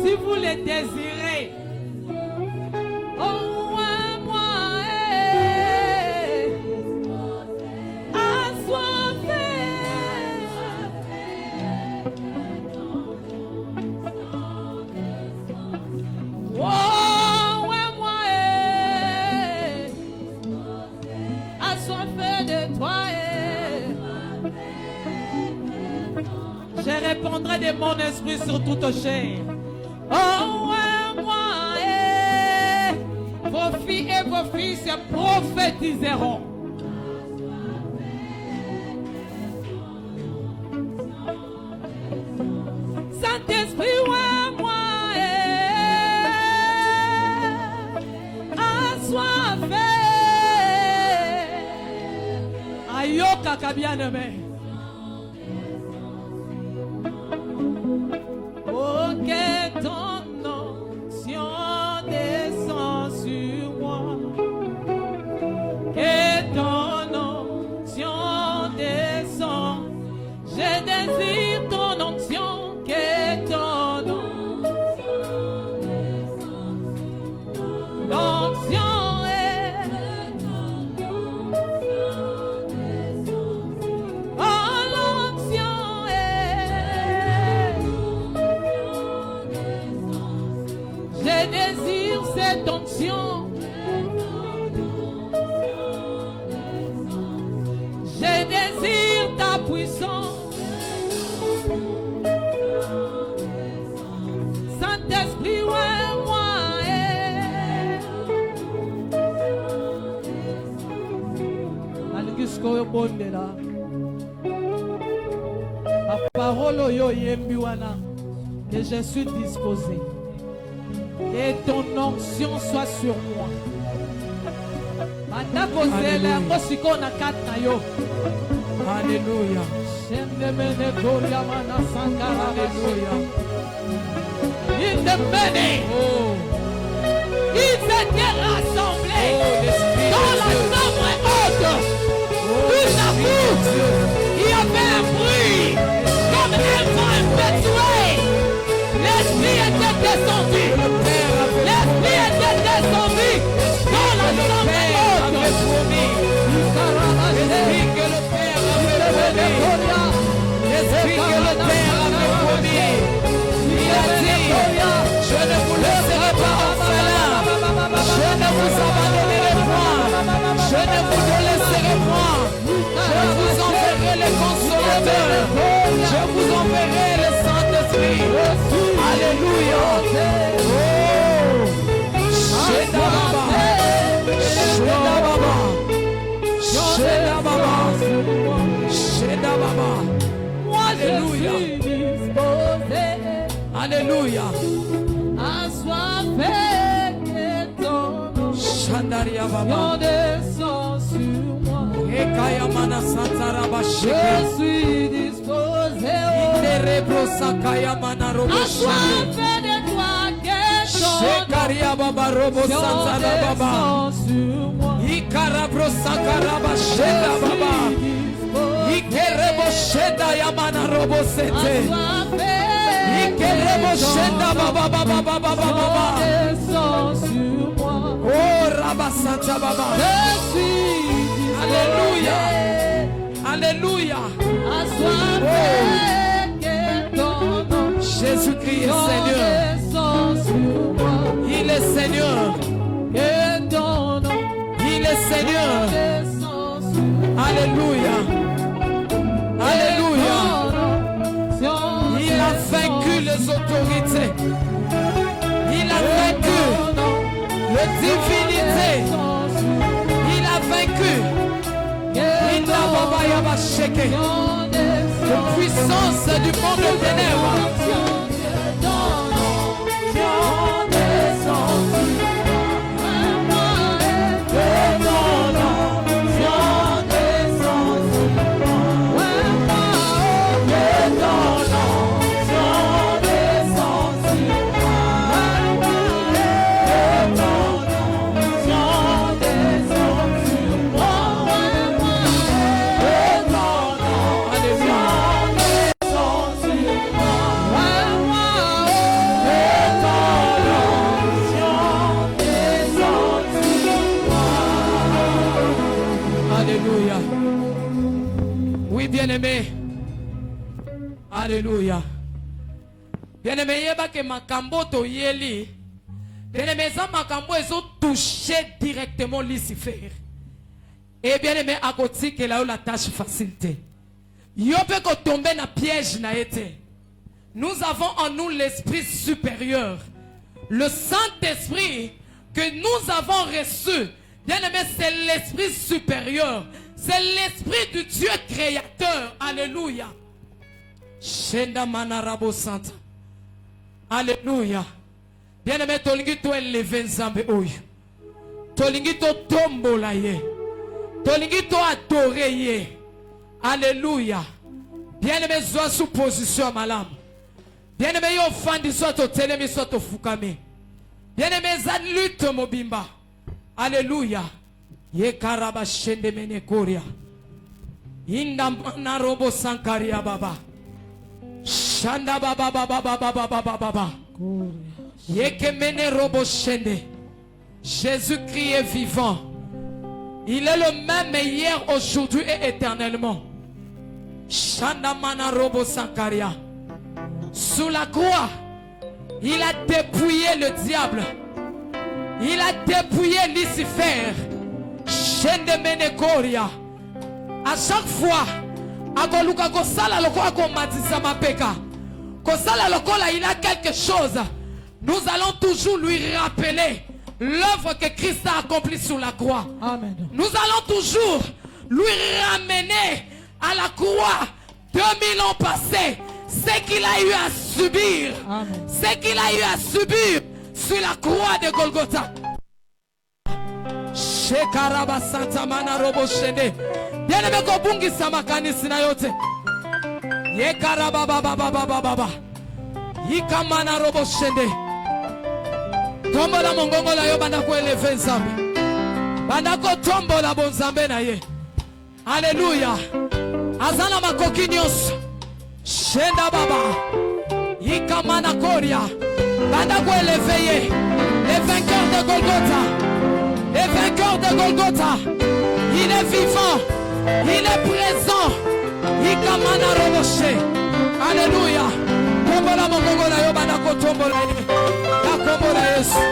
Si vous les désirez, je répandrai de mon esprit sur toute chair. Oh, ouais, moi, vos filles et vos fils prophétiseront. Saint-Esprit, ouais, moi, assoiffé. Ayoka, bien-aimé. Que ton onction descend sur moi. Que ton onction descend. Je désire ton onction. Que ton onction cette onction. Je désire ta puissance. Saint-Esprit, ouais, moi. La parole yo yembiwana que je suis disposé. Et ton onction soit sur moi. Alléluia. Alléluia. In the many, ils étaient rassemblés dans la chambre haute. Tout à coup, il y avait un bruit comme un vent impétueux. L'esprit était descendu. L'esprit était descendu dans la chambre haute. L'esprit que le Père avait promis. L'esprit que le Père avait promis. Il a dit, je ne vous laisserai pas orphelin. Je ne vous abandonnerai point. Je ne vous délaisserai point. Je vous enverrai le consolateur. Je vous enverrai le Saint-Esprit. Alléluia. Moi je suis disposé. Alléluia. Assoiffé de ton nom. Descend sur moi. Je suis disposé. Assoiffé de toi que ton nom descend sur moi. Alléluia. Alléluia. Jésus-Christ est Seigneur. Il est Seigneur. Il est Seigneur. Alléluia. Alléluia. Il a vaincu les autorités. Il a vaincu les divinités. Il a vaincu. La puissance du monde de ténèbres. Alléluia. Oui, bien-aimé. Alléluia. Bien-aimé, yeba que makambo to yeli. Bien-aimé, ça makambo ils ont touché directement Lucifer. Et bien-aimé, à côté que là où la tâche facilité. Yo peut qu'on tombe dans piège na été. Nous avons en nous l'esprit supérieur. Le Saint-Esprit que nous avons reçu. Bien-aimé, c'est l'esprit supérieur. C'est l'esprit du Dieu créateur. Alléluia. Shenda manarabo santa. Alléluia. Bien-aimé, tolingi to élever nzambe oyo. Tolingi to tombola ye. Tolingi to adorer ye. Alléluia. Bien-aimé, sois sous position malam. Bien-aimé, yo fandi soit au telemi soit au fukame. Bien-aimé, za lutte mobimba. Alléluia. Ye karaba shende mene koria. Inda narobo sankaria baba. Shanda baba baba baba baba baba. Yeke mene robo shende. Jésus-Christ est vivant. Il est le même hier, aujourd'hui et éternellement. Shanda mana robo sankaria. Sous la croix, il a dépouillé le diable. Il a dépouillé Lucifer. Shende mene koria. À chaque fois, il a quelque chose. Nous allons toujours lui rappeler l'œuvre que Christ a accomplie sur la croix. Amen. Nous allons toujours lui ramener à la croix 2000 ans passés ce qu'il a eu à subir. Amen. Ce qu'il a eu à subir sur la croix de Golgotha. Shekaraba Santa Mana Robo Shende. Bien-aimé kobungi samakani sina yote. Yekaraba baba baba baba. Yikamana Robo Shende. Tombola mongongo la yo banda ko eleve nzambe. Banda ko tombola bonzambe na ye. Alléluia. Azana makoki nyonso. Shenda baba. Yikamana koria. Banda ko eleve ye. Les vainqueurs de Golgotha. Les vainqueurs de Golgotha. Il est vivant. Il est présent. Ikamana roboshe. Alléluia. Tombola mongongola yo bana ko tombola ye. Ya kombola Yesu.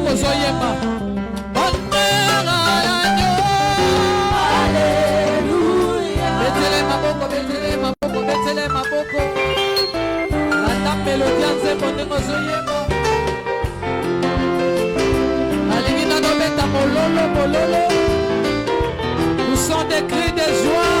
Zoyema. Honneur à l'agneau. Alléluia. Betele maboko, betele maboko, betele maboko. La dame mélodie nzembo zoyema. Alingina no beta mololo mololo. Nous sont des cris de joie.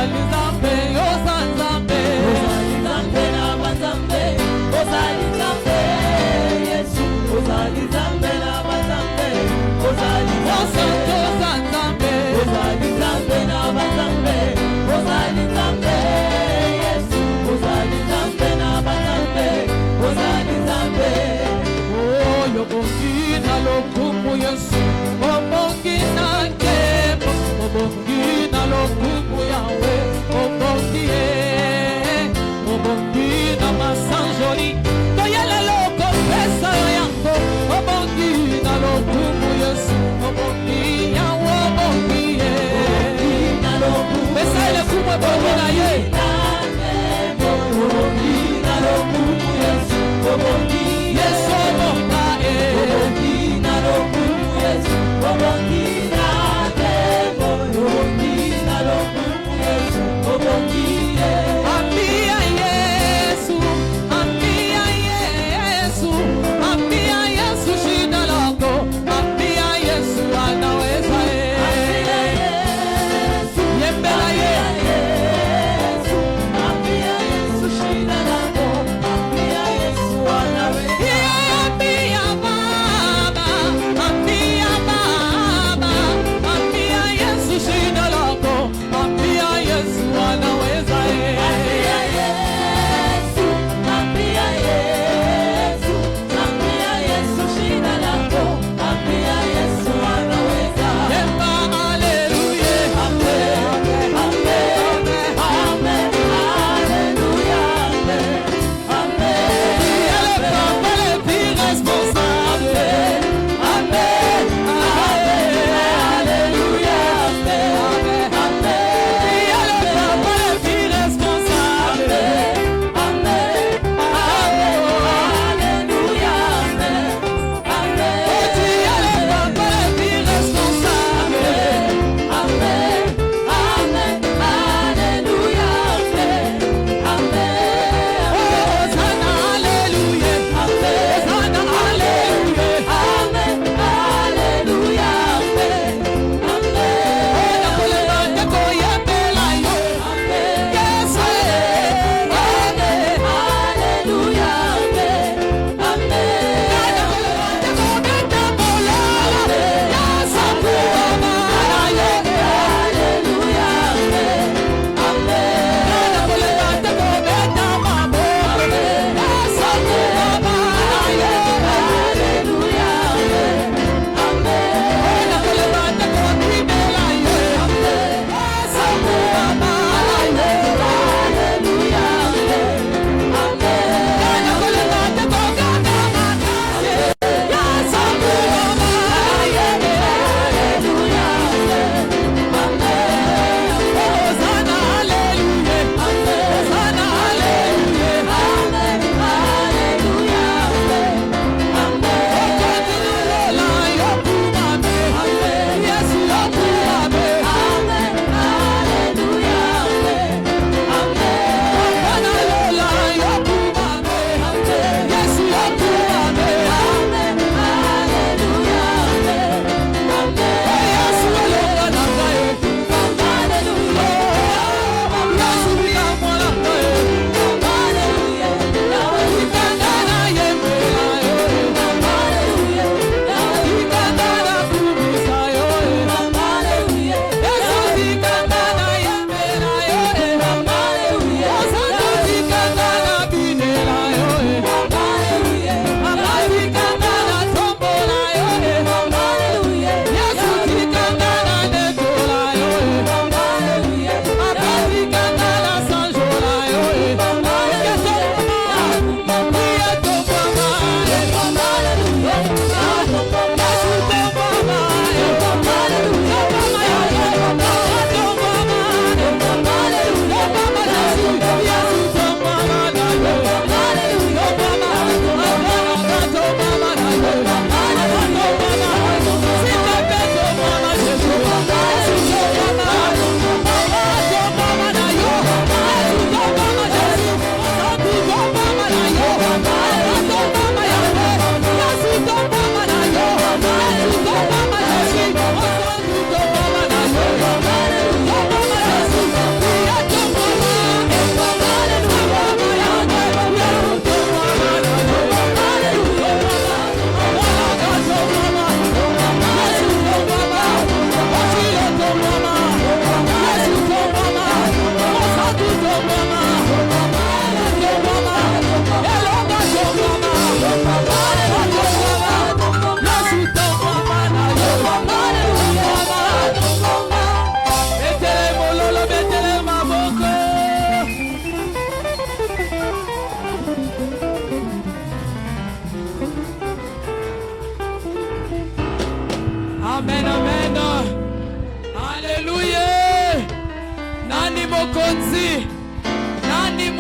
ozali Nzambe, ozali Nzambe, ozali Nzambe na banzambe, ozali Nzambe, Yesu, ozali Nzambe na banzambe, ozali Nzambe, ozali Nzambe na banzambe, ozali Nzambe, Yesu, ozali Nzambe na banzambe, ozali Nzambe. Oh, yobongi na lokumu Yesu, obongi na nkembo, obongi na lokumu Yawe,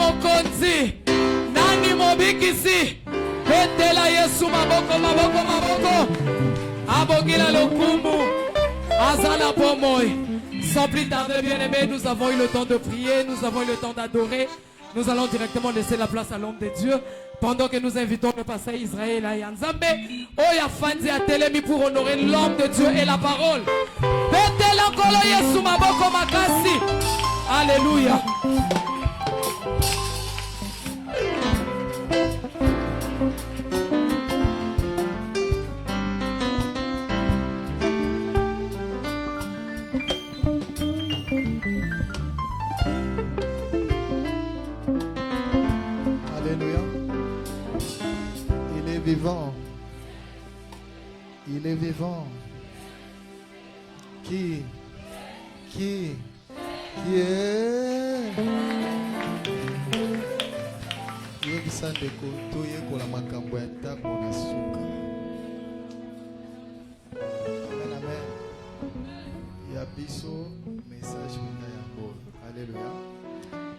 mokonzi nani mobikisi betela Yesu maboko maboko maboko abogila lokumu azala pomoy. Sans plus tarder, bien-aimés, nous avons eu le temps de prier, nous avons eu le temps d'adorer. Nous allons directement laisser la place à l'homme de Dieu pendant que nous invitons le pasteur Israël à Yanzambe. Oya Fandi a télémi pour honorer l'homme de Dieu et la parole. Betela kolo Yesu maboko makasi. Alléluia. Vivant. Il est vivant. Qui est yebisandeko toyekola makambo ya ntango na suka. Amen, amen. Ya biso message na yango. Alléluia.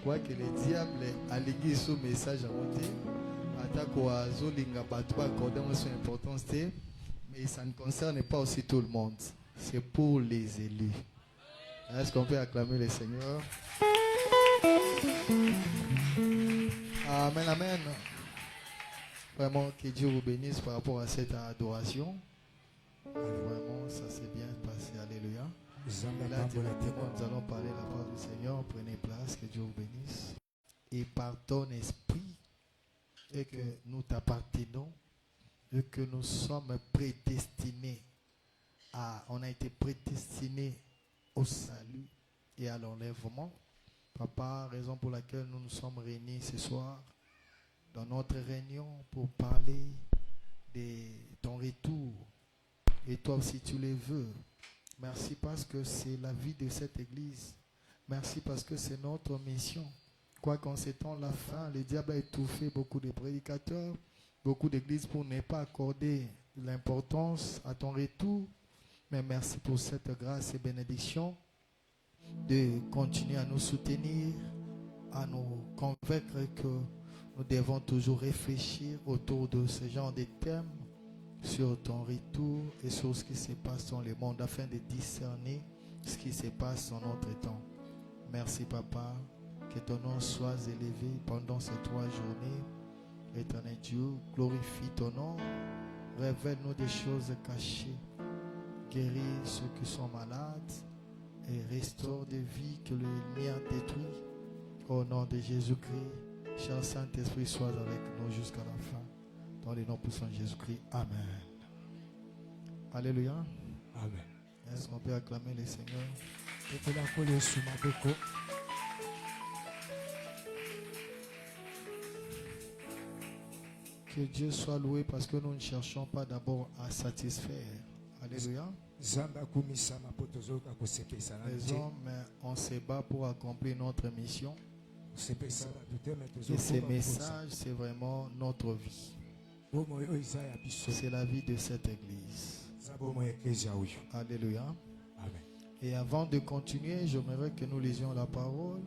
Quoi que le diable allégué ce message à monter. Atako azolinga batu ba accorder son importance, mais ça ne concerne pas aussi tout le monde. C'est pour les élus. Est-ce qu'on peut acclamer le Seigneur? Amen, amen. Vraiment que Dieu vous bénisse par rapport à cette adoration. Vraiment, ça s'est bien passé. Alléluia. Et là, directement, nous allons parler la parole du Seigneur. Prenez place, que Dieu vous bénisse. Et par ton esprit, et que nous t'appartenons, et que nous sommes prédestinés on a été prédestinés au salut et à l'enlèvement. Papa, raison pour laquelle nous nous sommes réunis ce soir dans notre réunion pour parler de ton retour. Et toi aussi tu le veux. Merci parce que c'est la vie de cette église. Merci parce que c'est notre mission. Quoi qu'en ces temps la fin, le diable a étouffé beaucoup de prédicateurs, beaucoup d'églises pour ne pas accorder l'importance à ton retour. Mais merci pour cette grâce et bénédiction de continuer à nous soutenir, à nous convaincre que nous devons toujours réfléchir autour de ce genre de thèmes sur ton retour et sur ce qui se passe dans le monde afin de discerner ce qui se passe dans notre temps. Merci Papa. Que ton nom soit élevé pendant ces 3 journées. Éternel Dieu, glorifie ton nom. Révèle-nous des choses cachées. Guéris ceux qui sont malades et restaure des vies que l'ennemi a détruites. Au nom de Jésus-Christ, cher Saint-Esprit, sois avec nous jusqu'à la fin. Dans le nom puissant de Jésus-Christ. Amen. Alléluia. Amen. Est-ce qu'on peut acclamer le Seigneur? Que Dieu soit loué parce que nous ne cherchons pas d'abord à satisfaire. Alléluia. Les hommes, on se bat pour accomplir notre mission. Et ces messages, c'est vraiment notre vie. C'est la vie de cette église. Alléluia. Amen. Et avant de continuer, j'aimerais que nous lisions la parole.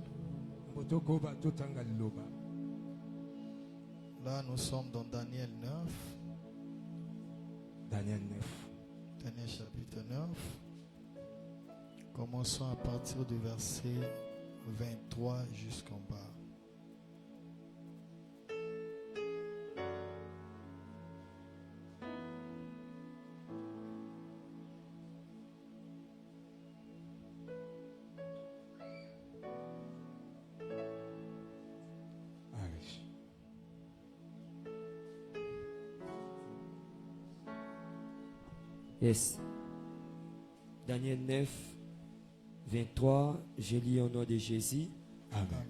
Là, nous sommes dans Daniel 9. Daniel 9. Daniel chapitre 9. Commençons à partir du verset 23 jusqu'en bas. Yes. Daniel 9, 23, je lis au nom de Jésus. Amen.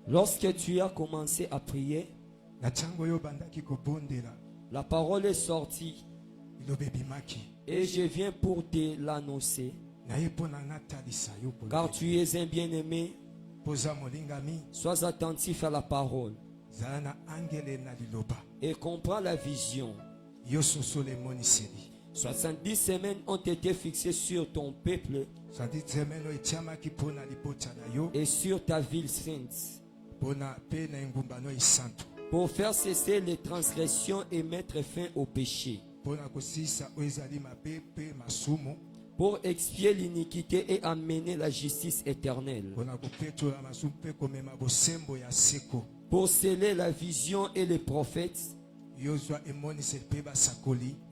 Lorsque tu as commencé à prier, la parole est sortie et je viens pour te l'annoncer. Car tu es un bien-aimé, sois attentif à la parole et comprends la vision. 70 semaines ont été fixées sur ton peuple et sur ta ville sainte pour faire cesser les transgressions et mettre fin au péché, pour expier l'iniquité et amener la justice éternelle, pour sceller la vision et les prophètes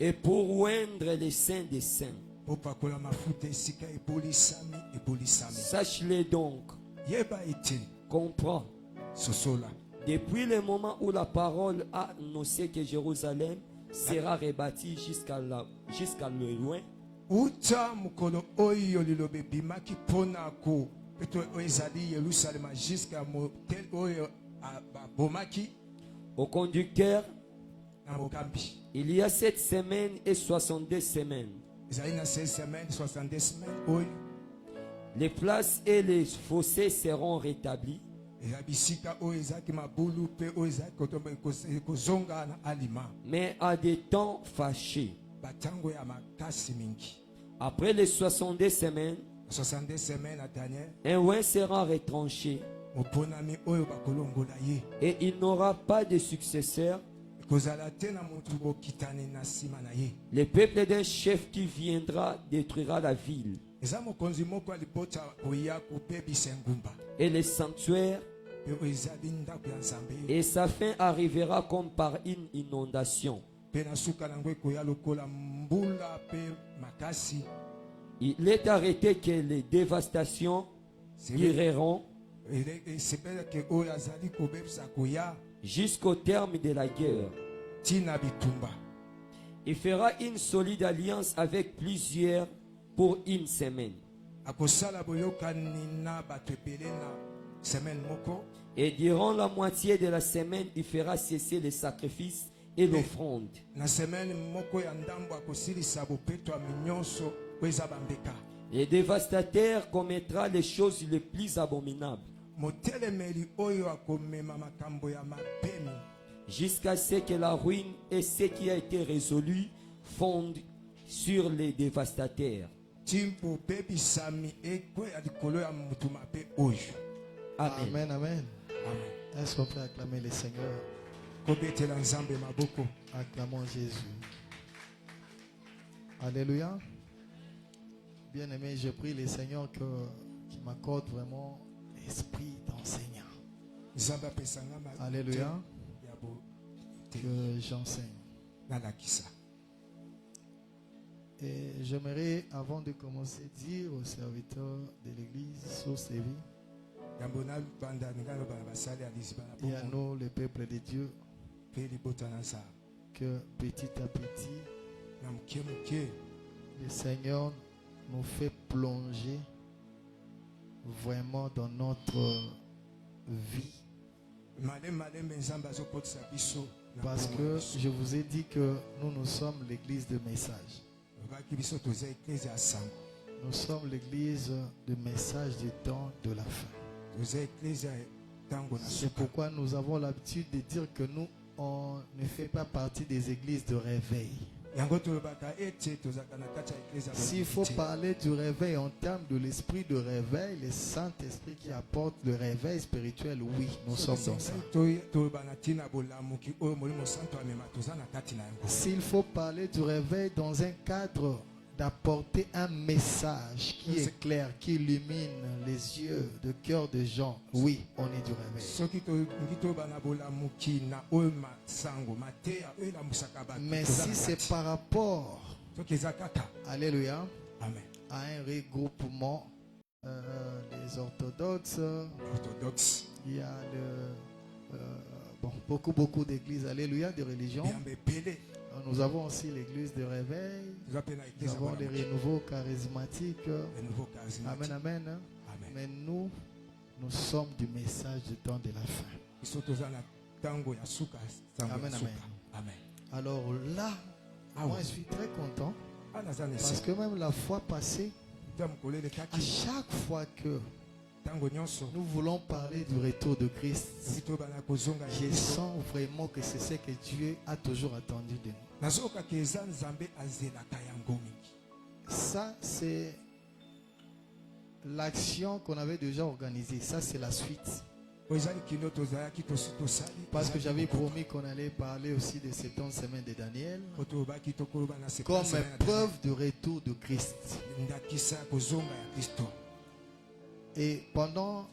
et pour oindre les saints des saints. Sache-le donc, comprends. Depuis le moment où la parole a annoncé que Jérusalem sera rebâtie jusqu'à le loin, au conducteur, il y a 7 semaines et 62 semaines. Les places et les fossés seront rétablis. Mais à des temps fâchés. Après les 62 semaines, un oin sera retranché. Et il n'aura pas de successeur. Le peuple d'un chef qui viendra détruira la ville. Et les sanctuaires. Et sa fin arrivera comme par une inondation. Il est arrêté que les dévastations dureront jusqu'au terme de la guerre. Il fera une solide alliance avec plusieurs pour une semaine. Et durant la moitié de la semaine, il fera cesser les sacrifices et l'offrande. Le dévastateur commettra les choses les plus abominables jusqu'à ce que la ruine et ce qui a été résolu fondent sur les dévastateurs. Amen, amen. Est-ce qu'on peut acclamer le Seigneur? Acclamons Jésus. Alléluia. Bien-aimé, je prie le Seigneur qu'il m'accorde vraiment l'esprit d'enseignant. Alléluia. Que j'enseigne. Et j'aimerais, avant de commencer, dire aux serviteurs de l'église sous ses vies et à nous, le peuple de Dieu, que petit à petit, le Seigneur nous fait plonger vraiment dans notre vie. Parce que je vous ai dit que nous sommes l'église de message. Nous sommes l'église de message du temps de la fin. C'est pourquoi nous avons l'habitude de dire que nous, on ne fait pas partie des églises de réveil. S'il faut parler du réveil en termes de l'esprit de réveil, le Saint-Esprit qui apporte le réveil spirituel, oui, nous sommes dans ça. S'il faut parler du réveil dans un cadre d'apporter un message qui éclaire, qui illumine les yeux, le cœur des gens, oui, on est du réveil. Mais si c'est par rapport, alléluia, à un regroupement, les orthodoxes, il y a beaucoup d'églises, alléluia, de religions. Nous avons aussi l'église de réveil. Nous avons les renouveaux charismatiques. Amen, amen. Mais nous sommes du message du temps de la fin. Amen, amen. Alors là, moi je suis très content. Parce que même la fois passée, à chaque fois que nous voulons parler du retour de Christ. Je sens vraiment que c'est ce que Dieu a toujours attendu de nous. Ça, c'est l'action qu'on avait déjà organisée. Ça, c'est la suite. Parce que j'avais promis qu'on allait parler aussi de 70 semaines de Daniel comme preuve de retour de Christ. Et pendant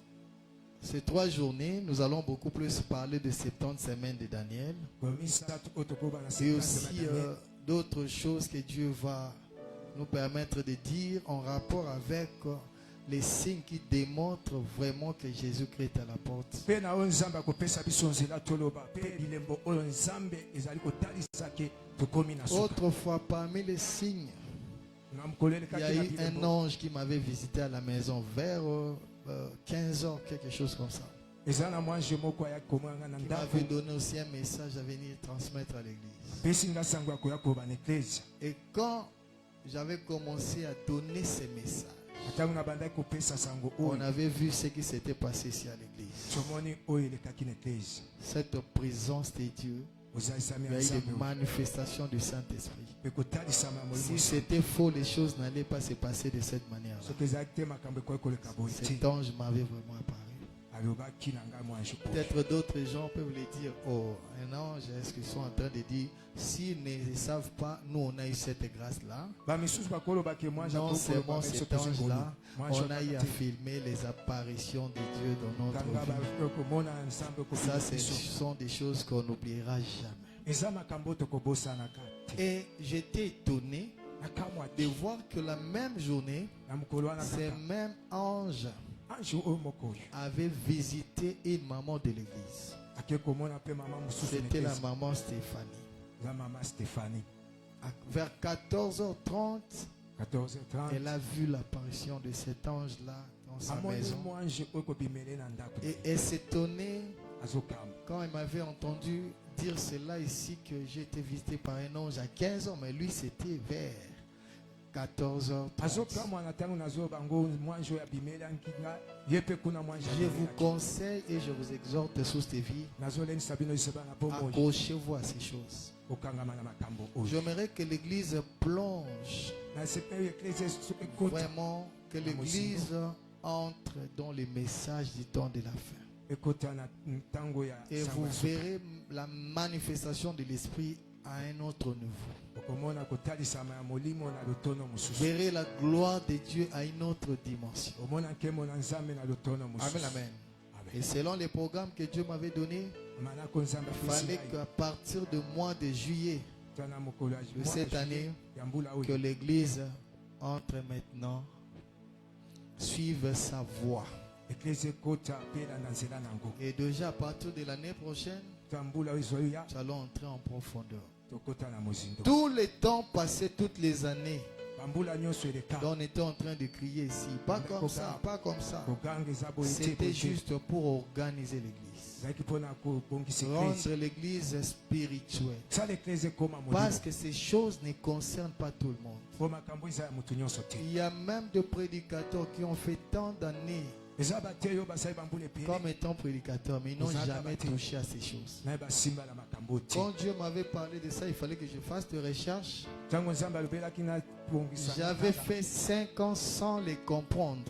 ces 3 journées, nous allons beaucoup plus parler de 70 semaines de Daniel et aussi d'autres choses que Dieu va nous permettre de dire en rapport avec les signes qui démontrent vraiment que Jésus-Christ est à la porte. Autrefois, parmi les signes, il y a eu un ange qui m'avait visité à la maison vers 15 heures, quelque chose comme ça. Il m'avait donné aussi un message à venir transmettre à l'église. Et quand j'avais commencé à donner ces messages, on avait vu ce qui s'était passé ici à l'église. Cette présence de Dieu, il y a eu des manifestations du Saint-Esprit. Si c'était faux, les choses n'allaient pas se passer de cette manière. Cet ange m'avait vraiment apparu. Peut-être d'autres gens peuvent le dire, oh, un ange, est-ce qu'ils sont en train de dire, s'ils ne savent pas, nous on a eu cette grâce-là. Non seulement cet ange-là, on a eu à filmer les apparitions de Dieu dans notre vie. Ça, ce sont des choses qu'on n'oubliera jamais. Et j'étais étonné de voir que la même journée, ces mêmes anges avait visité une maman de l'église. C'était la maman Stéphanie. Vers 14h30, elle a vu l'apparition de cet ange-là dans sa maison. Et elle s'étonnait quand elle m'avait entendu dire cela ici, que j'ai été visité par un ange à 15h, mais lui c'était vers 14h30. Je vous conseille et je vous exhorte sous cette vie, accrochez-vous à ces choses. J'aimerais que l'église plonge, vraiment que l'église entre dans les messages du temps de la fin. Et vous verrez la manifestation de l'esprit à un autre niveau. Vous verrez la gloire de Dieu à une autre dimension. Amen, amen. Et selon les programmes que Dieu m'avait donnés, il fallait qu'à partir du mois de juillet de cette année, que l'église entre maintenant, suive sa voie. Et déjà à partir de l'année prochaine, nous allons entrer en profondeur. Tout le temps passé, toutes les années, on était en train de crier ici. Pas comme ça, pas comme ça. C'était juste pour organiser l'église. Rendre l'église spirituelle. Parce que ces choses ne concernent pas tout le monde. Il y a même des prédicateurs qui ont fait tant d'années comme étant prédicateurs, mais ils n'ont jamais touché à ces choses. Quand Dieu m'avait parlé de ça, il fallait que je fasse des recherches. J'avais fait 5 ans sans les comprendre,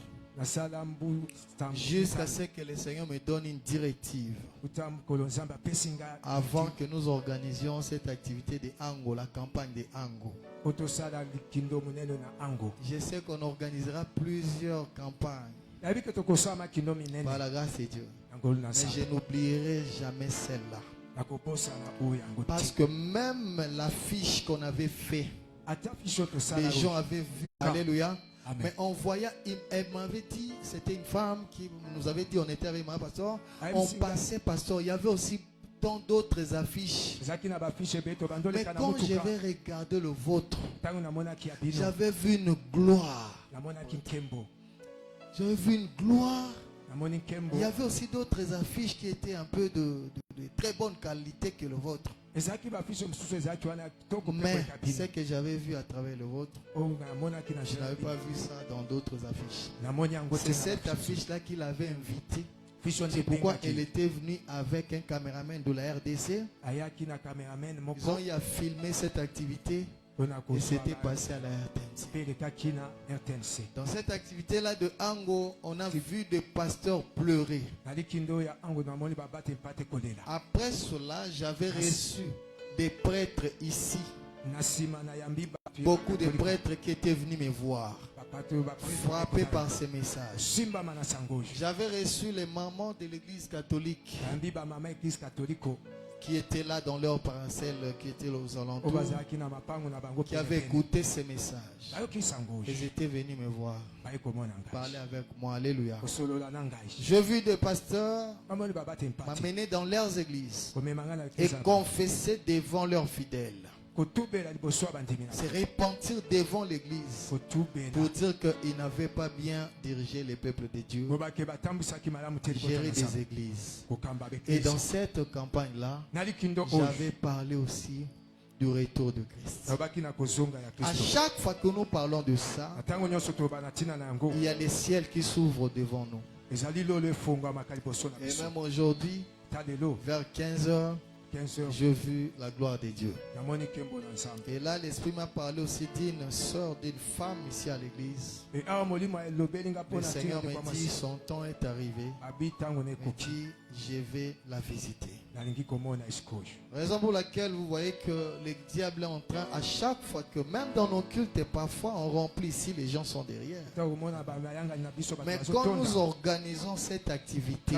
jusqu'à ce que le Seigneur me donne une directive avant que nous organisions cette activité de Ango, la campagne de Ango. Je sais qu'on organisera plusieurs campagnes par la grâce de Dieu, mais je n'oublierai jamais celle-là. Parce que même l'affiche qu'on avait fait, les gens avaient vu. Alléluia. Amen. Mais on voyait, elle m'avait dit, c'était une femme qui nous avait dit, on était avec ma pasteur, on passait pasteur, il y avait aussi tant d'autres affiches. Mais quand je vais regarder le vôtre, j'avais vu une gloire. J'avais vu une gloire. Il y avait aussi d'autres affiches qui étaient un peu de très bonne qualité que le vôtre. Mais ce que j'avais vu à travers le vôtre, je n'avais pas vu ça dans d'autres affiches. C'est cette affiche-là qu'il avait invité. C'est pourquoi elle était venue avec un caméraman de la RDC. Ils ont eu à filmer cette activité et c'était passé à la RTNC. Dans cette activité-là de Ango, on a vu des pasteurs pleurer. Après cela, j'avais reçu des prêtres ici. Beaucoup de prêtres qui étaient venus me voir, frappés par ces messages. J'avais reçu les mamans de l'église catholique qui étaient là dans leur parcelle, qui étaient aux alentours, qui avaient écouté ces messages. Ils étaient venus me voir, parler avec moi. Alléluia. J'ai vu des pasteurs m'amener dans leurs églises et confesser devant leurs fidèles. C'est repentir devant l'église pour dire qu'ils n'avaient pas bien dirigé les peuples de Dieu, gérer des églises. Et dans cette campagne-là, j'avais parlé aussi du retour de Christ. À chaque fois que nous parlons de ça, il y a des ciels qui s'ouvrent devant nous. Et même aujourd'hui, vers 15h, j'ai vu la gloire de Dieu. Et là, l'Esprit m'a parlé aussi d'une soeur, d'une femme ici à l'église. Le Seigneur m'a dit, son temps est arrivé. Et puis, je vais la visiter. Raison pour laquelle vous voyez que le diable est en train, à chaque fois que, même dans nos cultes, et parfois on remplit ici, les gens sont derrière. Mais quand nous organisons cette activité,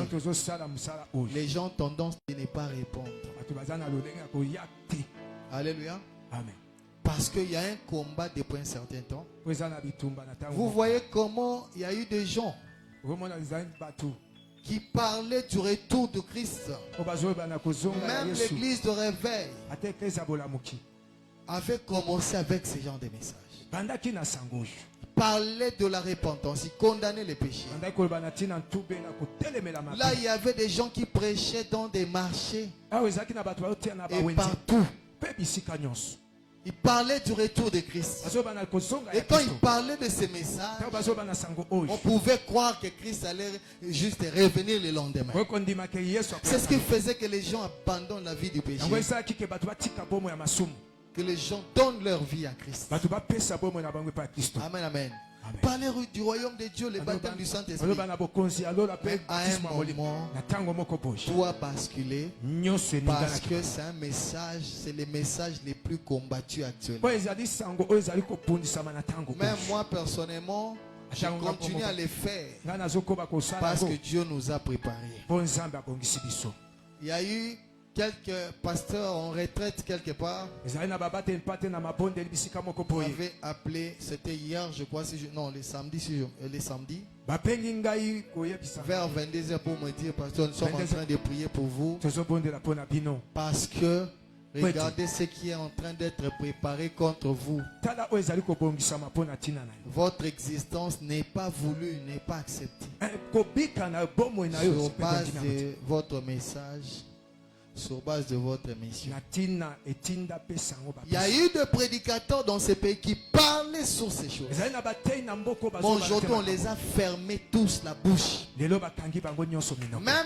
les gens ont tendance à ne pas répondre. Alléluia. Amen. Parce qu'il y a un combat depuis un certain temps. Vous voyez comment il y a eu des gens qui parlaient du retour de Christ. Même l'église de réveil avait commencé avec ce genre de messages. Parlait de la repentance, il condamnait les péchés. Là, il y avait des gens qui prêchaient dans des marchés et partout. Il parlait du retour de Christ. Et quand il parlait de ces messages, on pouvait croire que Christ allait juste revenir le lendemain. C'est ce qui faisait que les gens abandonnent la vie du péché. Que les gens donnent leur vie à Christ. Amen, amen. Parler du royaume de Dieu, le baptême du Saint-Esprit. Mais à un moment, doit basculer parce que c'est un message, c'est le message les plus combattus actuellement. Même moi personnellement, je continue à les faire parce que Dieu nous a préparés. Il y a eu quelques pasteurs en retraite quelque part. On avait appelé, c'était hier, je crois, non, les samedis, vers 22h pour me dire, pasteur, nous sommes en train de prier pour vous. Parce que regardez ce qui est en train d'être préparé contre vous. Votre existence n'est pas voulue, n'est pas acceptée. Sur base de votre message, sur base de votre mission. Il y a eu des prédicateurs dans ces pays qui parlaient sur ces choses. Bon, aujourd'hui, on les a fermés tous la bouche. Même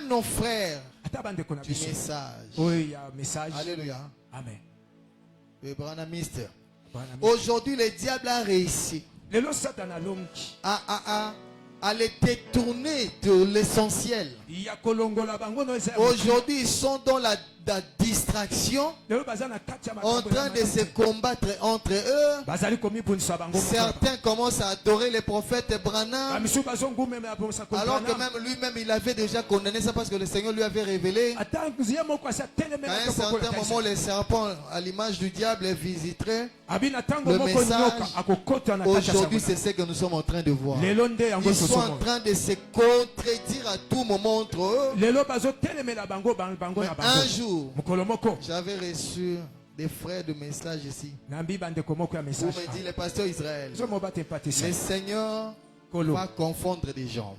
nos frères du message. Alléluia. Amen. Aujourd'hui, le diable a réussi à les détourner de l'essentiel. Aujourd'hui, ils sont dans la distraction, en train de se combattre entre eux. Certains commencent à adorer le prophète Branham, alors que même lui-même il avait déjà condamné ça parce que le Seigneur lui avait révélé. À un certain moment, les serpents à l'image du diable visiteraient le message. Aujourd'hui, c'est ce que nous sommes en train de voir. Ils sont en train de se contredire à tout moment entre eux. Mais un jour, j'avais reçu des frères de message ici. Vous me dites, le pasteur Israël, le Seigneur va confondre des gens.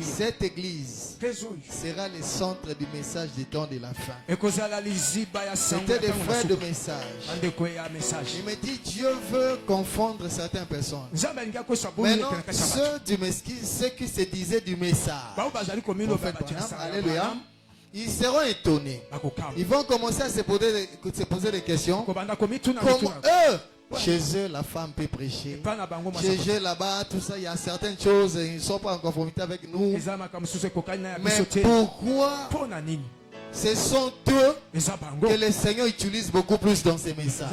Cette église sera le centre du message du temps de la fin. C'était des frères de message. Il me dit, Dieu veut confondre certaines personnes. Maintenant, ceux qui se disaient du message, alléluia, ils seront étonnés. Ils vont commencer à se poser des questions. Comment eux, chez eux, la femme peut prêcher. Chez eux, là-bas, tout ça, il y a certaines choses, ils ne sont pas en conformité avec nous. Mais pourquoi ce sont eux que le Seigneur utilise beaucoup plus dans ces messages?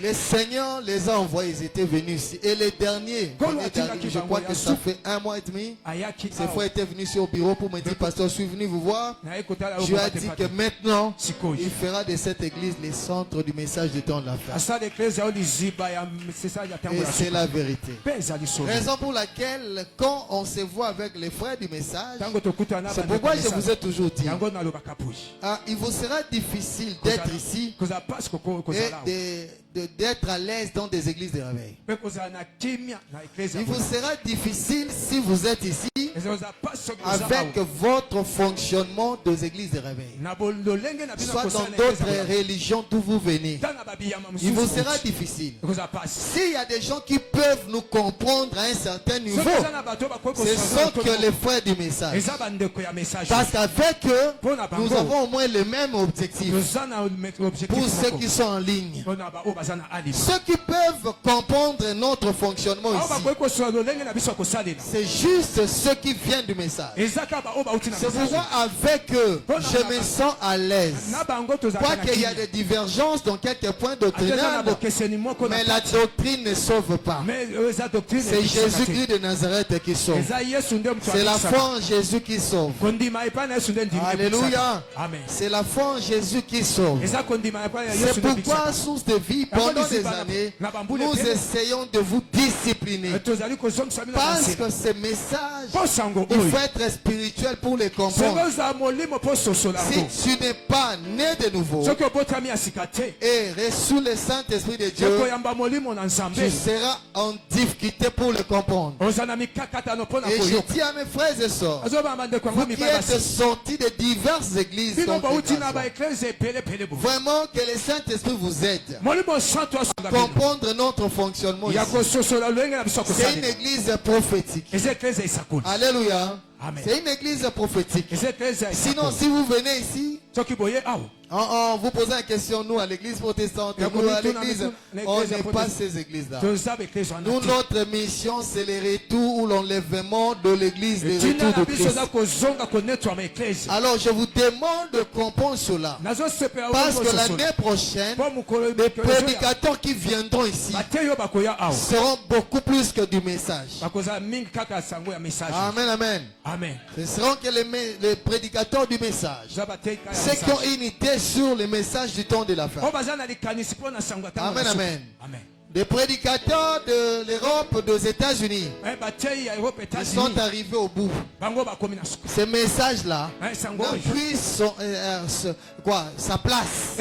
Le Seigneur les a envoyés, ils étaient venus ici. Et les derniers, je crois que ça fait 1 mois et demi, ces fois étaient venus sur au bureau pour me dire, pasteur, je suis venu vous voir. Je lui ai dit que maintenant, il fera de cette église le centre du message du temps de la fin. Et c'est la vérité. Raison pour laquelle, quand on se voit avec les frères du message, c'est pourquoi je vous ai toujours dit, il vous sera difficile d'être ici et d'être à l'aise dans des églises de réveil. Il vous sera difficile si vous êtes ici avec votre fonctionnement des églises de réveil. Soit dans d'autres religions d'où vous venez. Il vous sera difficile. S'il y a des gens qui peuvent nous comprendre à un certain niveau, ce sont que les frères du message. Parce qu'avec eux, nous avons au moins le même objectif. Pour ceux qui sont en ligne. Ceux qui peuvent comprendre notre fonctionnement ici, c'est juste ceux qui viennent du message. C'est pourquoi avec eux, je me sens à l'aise. Quoi qu'il y a des divergences dans quelques points doctrinaux, mais la doctrine ne sauve pas. C'est Jésus-Christ de Nazareth qui sauve. C'est la foi en Jésus qui sauve. Alléluia. C'est la foi en Jésus qui sauve. C'est pourquoi, source de vie, pendant des années, nous essayons de vous discipliner. Parce que ces messages, il faut être spirituel pour les comprendre. Si tu n'es pas né de nouveau et reçu le Saint-Esprit de Dieu, tu seras en difficulté pour le comprendre. Et je dis à mes frères et sœurs, vous qui êtes sortis de diverses églises, vraiment que le Saint-Esprit vous aide à comprendre notre fonctionnement ici. C'est une église prophétique. Alléluia. C'est une église prophétique. Sinon, si vous venez ici, en vous posant la question, nous à l'église protestante, nous à l'église, on n'est pas ces églises-là. Nous, notre mission, c'est le retour ou l'enlèvement de l'église, le retour de Christ. Alors, je vous demande de comprendre cela. Parce que l'année prochaine, les prédicateurs qui viendront ici seront beaucoup plus que du message. Amen, amen. Amen. Ce seront que les prédicateurs du message. Ceux qui ont une idée sur le message du temps de la fin. Amen, amen. Amen. Des prédicateurs de l'Europe, des États-Unis, ils sont arrivés au bout. Ces messages-là n'ont plus sa place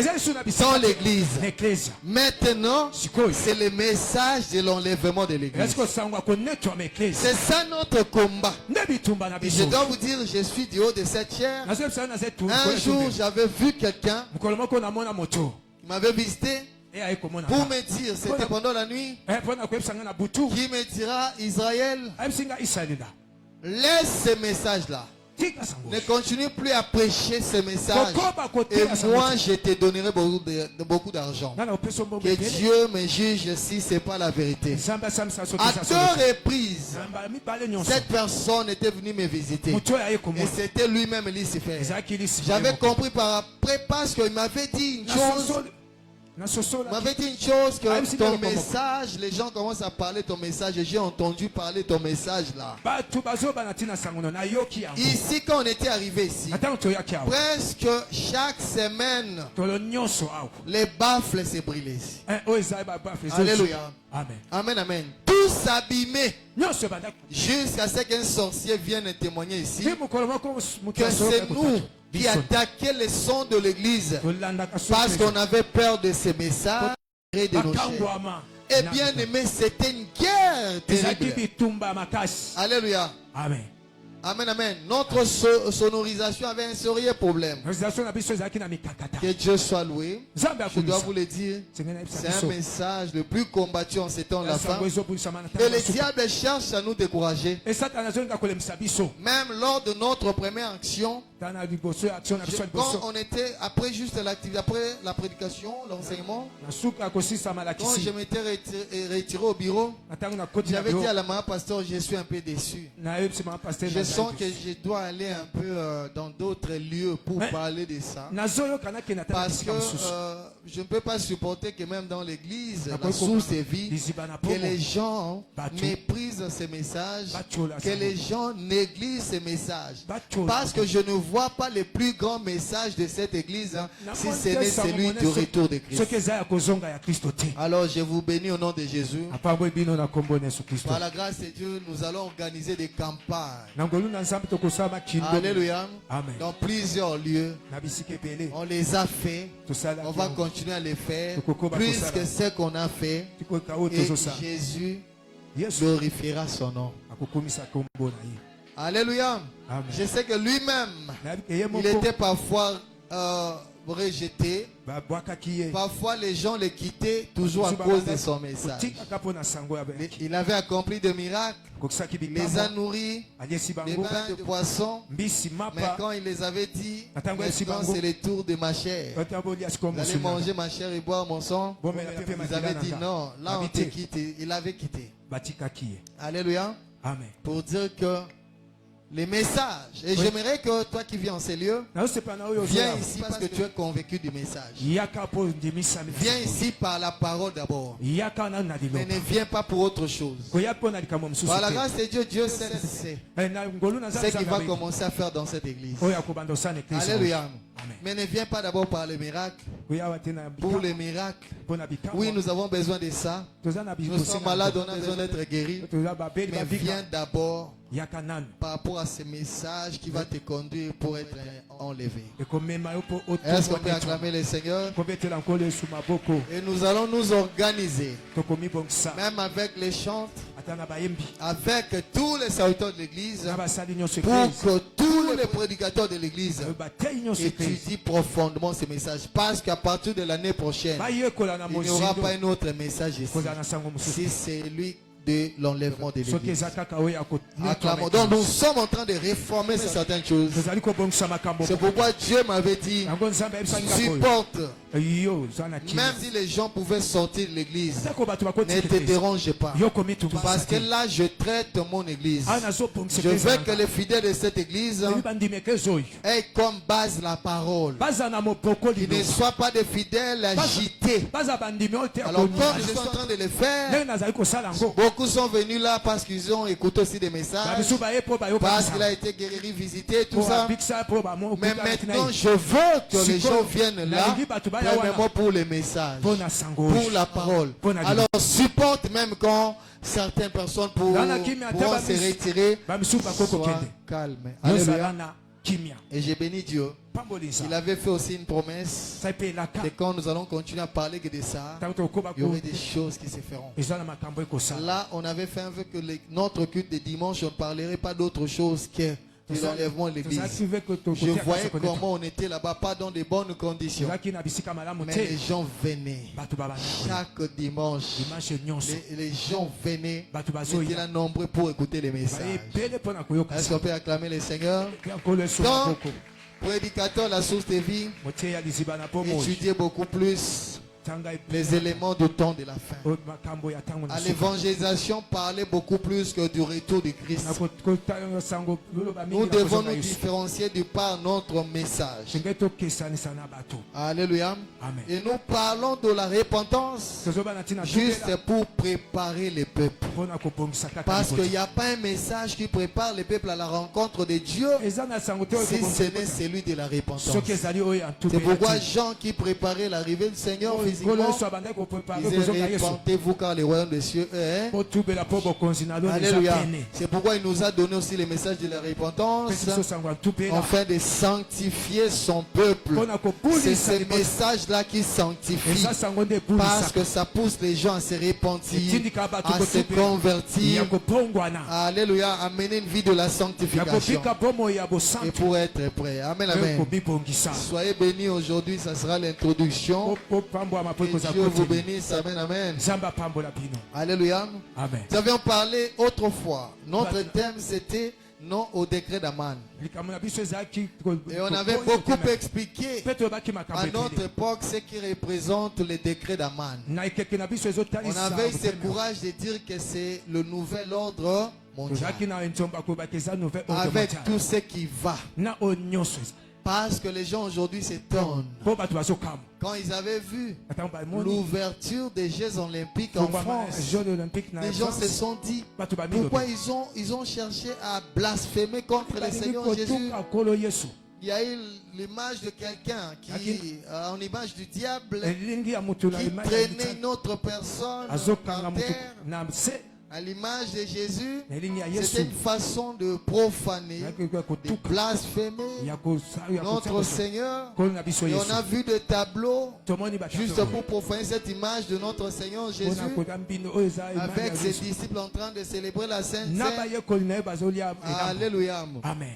dans l'église. Maintenant, c'est le message de l'enlèvement de l'église. C'est ça notre combat. Et je dois vous dire, je suis du haut de cette chair. Un jour, j'avais vu quelqu'un qui m'avait visité pour me dire, c'était pendant la nuit, qui me dira, Israël, laisse ce message-là. Ne continue plus à prêcher ce message. Et moi, je te donnerai beaucoup d'argent. Que Dieu me juge si ce n'est pas la vérité. À 2 reprises, cette personne était venue me visiter. Et c'était lui-même Lucifer. J'avais compris par après parce qu'il m'avait dit une chose. Il m'avait dit une chose, que ton message, les gens commencent à parler ton message, et j'ai entendu parler ton message là. Ici, quand on était arrivé ici, presque chaque semaine, les baffles se brilaient. Alléluia. Amen. Amen, amen. Tous s'abîmaient jusqu'à ce qu'un sorcier vienne témoigner ici que c'est nous qui attaquaient les sons de l'église parce qu'on avait peur de ces messages et de nos chairs. Et bien aimé, c'était une guerre ezalaki terrible. bitumba makasi. Alléluia. Amen. Amen, amen. Notre sonorisation avait un sérieux problème. Organisation na biso ezalaki na mikakata. Que Dieu soit loué. Nzambe Je dois akomisa. vous le dire. C'est C'est un message le plus combattu en ces temps la fin. Et le diable cherche à nous décourager. Et Satan azolinga kolemisa biso. Même lors de notre première action, Tana liboso action na biso quand liboso. on était après juste l'activité, après la prédication, l'enseignement, Na suka kosisa quand malakisi. je m'étais retiré au bureau, Natango na koti na j'avais bureau. dit à la maman pasteur, je suis un peu déçu. Na yebisi ma pasteur. Je sens que je dois aller un peu dans d'autres lieux pour Mais- parler de ça. Nazoyo kanaki na tana Parce que bisika je ne peux pas supporter que même dans l'église, la D'accord, source de vie, Liziba na que pomo. les gens Batu. méprisent ces messages, Batu la que sango. les gens négligent ces messages. Batu la Parce que sango. je ne vois pas le plus grand message de cette église hein, Na si moni ce n'est sango celui mone du so- retour de Christ. soki eza ya kozonga ya Kristo te. Alors je vous bénis au nom de Jésus. Apambwe bino na kombo na Yesu Kristo. Par la grâce de Dieu, nous allons organiser des campagnes. Na ngolu na Nzambe tokosala makindo. Alléluia. Amen. Dans plusieurs lieux, Na bisika ebele. on les a fait. Tosala On va continuer à les faire. Tokoko Plus bakosala. que ce qu'on a fait. tikoka oyo Et tozosala. Jésus Yesu glorifiera son nom. akokomisa kombo na ye. Alléluia. Amen. Je sais que lui-même, Nayebi ke ye il moko était parfois rejeté. babwakaki ye. Parfois, les gens le quittaient toujours à cause de son message. kotikaka mpo na sango ya bayaki. Il avait accompli des miracles. Akokisaki Il les a bikambo. nourris. aliesi Des bango. pains de poisson. mbisi Mais mapa. quand il les avait dit, Attends, ouais, si maintenant bango. c'est le tour de ma chair. Kota boliasi ko Vous allez mosunga. manger ma chair et boire mon sang. Bomela pe Ils avaient dit makila non. Là, on Habité. te quitte. Il avait quitté. batikaki ye. Alléluia. Amen. Pour dire que les messages, et Oui. j'aimerais que toi qui viens en ces lieux, naosepa na oyo viens ozoya. ici parce que tu es convaincu du message. yaka mpo ndimisa Viens ici par la parole d'abord. yaka nanu na Mais ne liloba. viens pas pour autre chose. koya mpo na likambo mosusu Par la te. grâce de Dieu, Dieu sait Na ngolu na ce Nzambe qu'il va ezanga commencer à faire dans cette église. oyo akobanda osala na eklise. Alléluia. Amen. Mais ne viens pas d'abord par les miracles. koya awa te na Pour bikambo les miracles, mpo na bikambo. oui, nous avons besoin de ça. toza na Nous sommes malades, on a besoin d'être guéris. toza babeli Mais viens babika d'abord yaka nanu par rapport à ce message qui va te conduire pour être enlevé. ekomema yo mpo Est-ce qu'on peut acclamer le Seigneur? kobetela nkolo esu maboko Et nous allons nous organiser, tokomibongisa même avec les chants, ata na bayembi avec tous les serviteurs de l'église, na basali nyonso pour eklise que tous les prédicateurs de l'église bateyi nyonso eklise étudient profondément ce message. Parce qu'à partir de l'année prochaine, bayekola na il n'y aura mozindo pas un autre message ici. kozala na sango mosusu Si c'est lui de l'enlèvement de soki l'église. eza kaka oyo Acclamons. Donc nous sommes en train de réformer sur certaines choses. tozali kobongisa makambo C'est pourquoi Dieu m'avait dit, yango nzambe ayebisaki ngako oyo supporte. yo oza na kimia Même si les gens pouvaient sortir de l'église, atako bato ne bakoti te dérange pas. yo komituma Parce que là, je traite mon église. awa nazobongisa Je veux que les fidèles de cette église bandimekezi oyo aient comme base la parole. baza na mopoko Qu'ils ne liloba soient pas des fidèles agités. baza bandimi oyo te Alors, comme je suis en train de le faire, ndenge nazali kosala yango beaucoup sont venus là parce qu'ils ont écouté aussi des messages. babisu baye mpo Parce qu'il a bayokisa été guéri, visité, tout mpo ça. babikisa mpo Mais maintenant, je veux que les gens viennent là, premièrement pour les messages, mpo na sango pour la parole. Pour la Alors, supporte même quand certaines personnes pourront se retirer. bamisu bakoko Sois kende calme. yozala Alléluia. na kimia Et j'ai béni Dieu. pambolisa Il avait fait aussi une promesse sai mpe elaka que quand nous allons continuer à parler que de ça, ntango tokoba il y aurait des choses qui se feront. eza na makambo ekosala Là, on avait fait un vœu que notre culte de dimanche, on ne parlerait pas d'autre chose que de l'enlèvement de l'église. Je voyais comment on était là-bas, pas dans de bonnes conditions. tozalaki na bisika malamu Mais te les gens venaient. bato babanda Chaque dimanche, dimanche nyonso les gens venaient. bato Ils étaient là bazoya nombreux pour écouter les baye messages. ebele mpo na Est-ce koyokisa qu'on peut acclamer le Seigneur? nkolo esu Quand maboko prédicateur, la source de vie, motie ya liziba na mpo moi étudiez beaucoup plus tanga les éléments du temps de la fin. makambo ya ntango na À suka. l'évangélisation, parlez beaucoup plus que du retour de Christ. na kotala sango loloba mingi Nous na devons kozonga nous Yesu. différencier du par notre message. Tenge tokesanisa na bato Alléluia. amen Et nous parlons de la repentance tozoba na ntina juste tubela pour préparer le peuple. mpo na kobongisa kaka Parce qu'il libota. n'y a pas un message qui prépare le peuple à la rencontre de Dieu eza na sango te oyo si ce ekobongisa n'est libota. celui de la repentance. soki ezali oyo ya C'est pourquoi ntubela Jean qui préparait l'arrivée du Seigneur oyo physiquement, disait répentez-vous car le royaume des cieux est. Alléluia. C'est pourquoi il nous a donné aussi le message de la repentance afin de sanctifier son peuple. C'est ce message-là qui sanctifie parce que ça pousse les gens à se repentir, à se convertir. Alléluia. À mener une vie de la sanctification et pour être prêt. Amen, amen. Soyez bénis aujourd'hui, ça sera l'introduction. Que Dieu vous bénisse. Amen, amen. Alléluia. Amen. Nous avions parlé autrefois. Notre thème c'était non au décret d'Aman. Et on avait beaucoup expliqué à notre époque ce qui représente le décret d'Aman. On avait eu ce courage de dire que c'est le nouvel ordre mondial. Avec tout ce qui va. Parce que les gens aujourd'hui s'étonnent. Quand ils avaient vu l'ouverture des Jeux Olympiques en France, les gens se sont dit pourquoi ils ont cherché à blasphémer contre le Seigneur Jésus. Il y a eu l'image de quelqu'un qui, en image du diable, qui traînait une autre personne par terre. À l'image de Jésus, c'était une façon de profaner, de blasphémer notre Seigneur. Et on a vu des tableaux juste pour profaner cette image de notre Seigneur Jésus avec ses disciples en train de célébrer la Sainte Seine. Alléluia.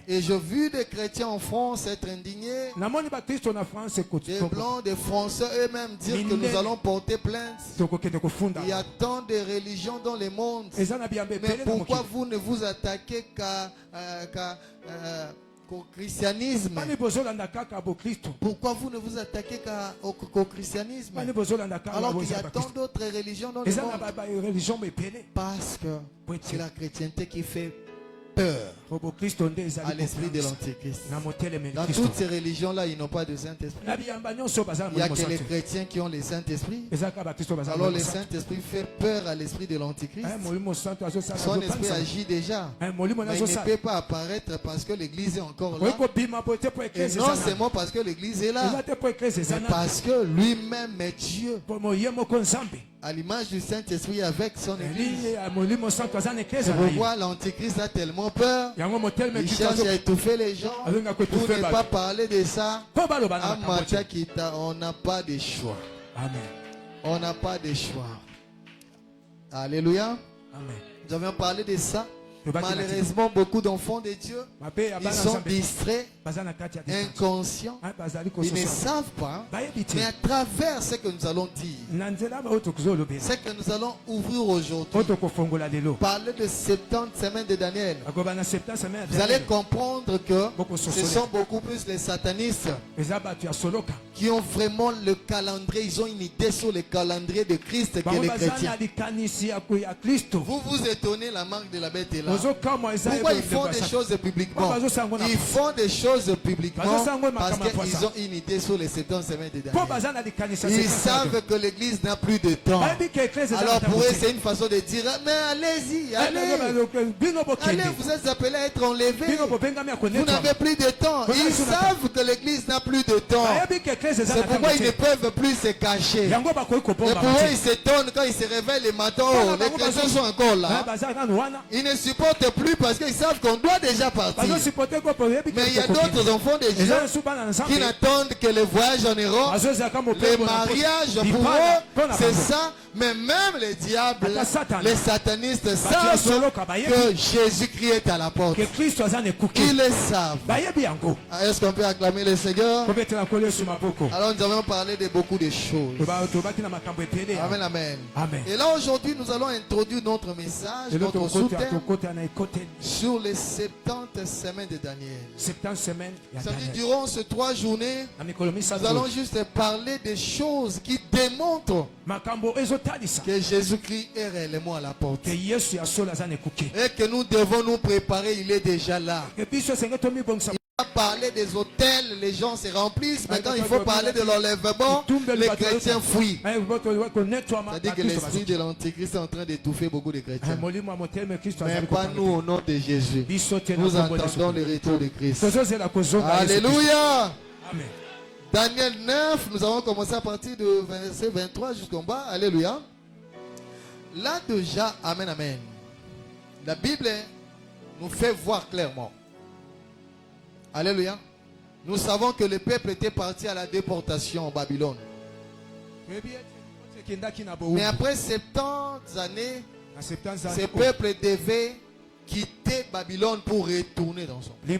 Et j'ai vu des chrétiens en France être indignés, des blancs, des Français eux-mêmes dire que nous allons porter plainte. Il y a tant de religions dans le monde. Mais pourquoi vous ne vous attaquez qu'au christianisme? Pourquoi vous ne vous attaquez qu'au christianisme alors qu'il y a tant d'autres religions dans le monde? Parce que c'est la chrétienté qui fait peur à l'esprit de l'Antéchrist. Dans toutes ces religions-là, ils n'ont pas de Saint-Esprit. Il n'y a que les chrétiens qui ont le Saint-Esprit. Alors le Saint-Esprit fait peur à l'esprit de l'Antéchrist. Son esprit agit déjà. Mais il ne peut pas apparaître parce que l'Église est encore là. Et non seulement parce que l'Église est là, mais parce que lui-même est Dieu. À l'image du Saint-Esprit avec son Église. C'est pourquoi l'Antéchrist a tellement peur. Il cherche à étouffer les gens pour ne pas parler de ça. À Machakita, on n'a pas de choix. Amen. On n'a pas de choix. Alléluia. Amen. Nous avions parlé de ça. Malheureusement, beaucoup d'enfants de Dieu, ils sont distraits, inconscients, ils ne savent pas, mais à travers ce que nous allons dire, ce que nous allons ouvrir aujourd'hui, parler de 70 semaines de Daniel, vous allez comprendre que ce sont beaucoup plus les satanistes qui ont vraiment le calendrier, ils ont une idée sur le calendrier de Christ que les chrétiens. Vous vous étonnez, la marque de la bête est là. Pourquoi ils font des choses publiquement? Ils font des choses publiquement parce qu'ils ont une idée sur les 70 semaines de Daniel. Ils savent que l'église n'a plus de temps. Alors pour eux, c'est une façon de dire mais allez-y, allez, vous êtes appelés à être enlevés. Vous n'avez plus de temps. Ils savent que l'église n'a plus de temps. C'est pourquoi ils ne peuvent plus se cacher. Et pour eux, ils s'étonnent quand ils se réveillent le matin. Oh, les chrétiens sont encore là. Ils ne supportent plus parce qu'ils savent qu'on doit déjà partir. Mais il y a d'autres enfants de Dieu qui n'attendent que le voyage en Europe, le mariage pour eux, c'est ça. Mais même les diables, les satanistes savent que Jésus-Christ est à la porte. Ils le savent. Est-ce qu'on peut acclamer le Seigneur? Alors nous avons parlé de beaucoup de choses. Amen, amen. Et là aujourd'hui nous allons introduire notre message, notre sous-thème sur les 70 semaines de Daniel. Ça veut dire durant ces 3 journées, nous allons juste parler des choses qui démontrent que Jésus-Christ est réellement à la porte. Et que nous devons nous préparer, il est déjà là. Il va parler des hôtels, les gens se remplissent, mais quand il faut parler de l'enlèvement, les chrétiens fuient. C'est-à-dire que l'esprit de l'Antéchrist est en train d'étouffer beaucoup de chrétiens. Mais pas nous au nom de Jésus. Nous entendons le retour de Christ. Alléluia. Daniel 9, nous avons commencé à partir de verset 23 jusqu'en bas. Alléluia. Là déjà, amen, amen. La Bible nous fait voir clairement. Alléluia. Nous savons que le peuple était parti à la déportation en Babylone. Mais après 70 années, ce peuple devait quitter Babylone pour retourner dans son pays.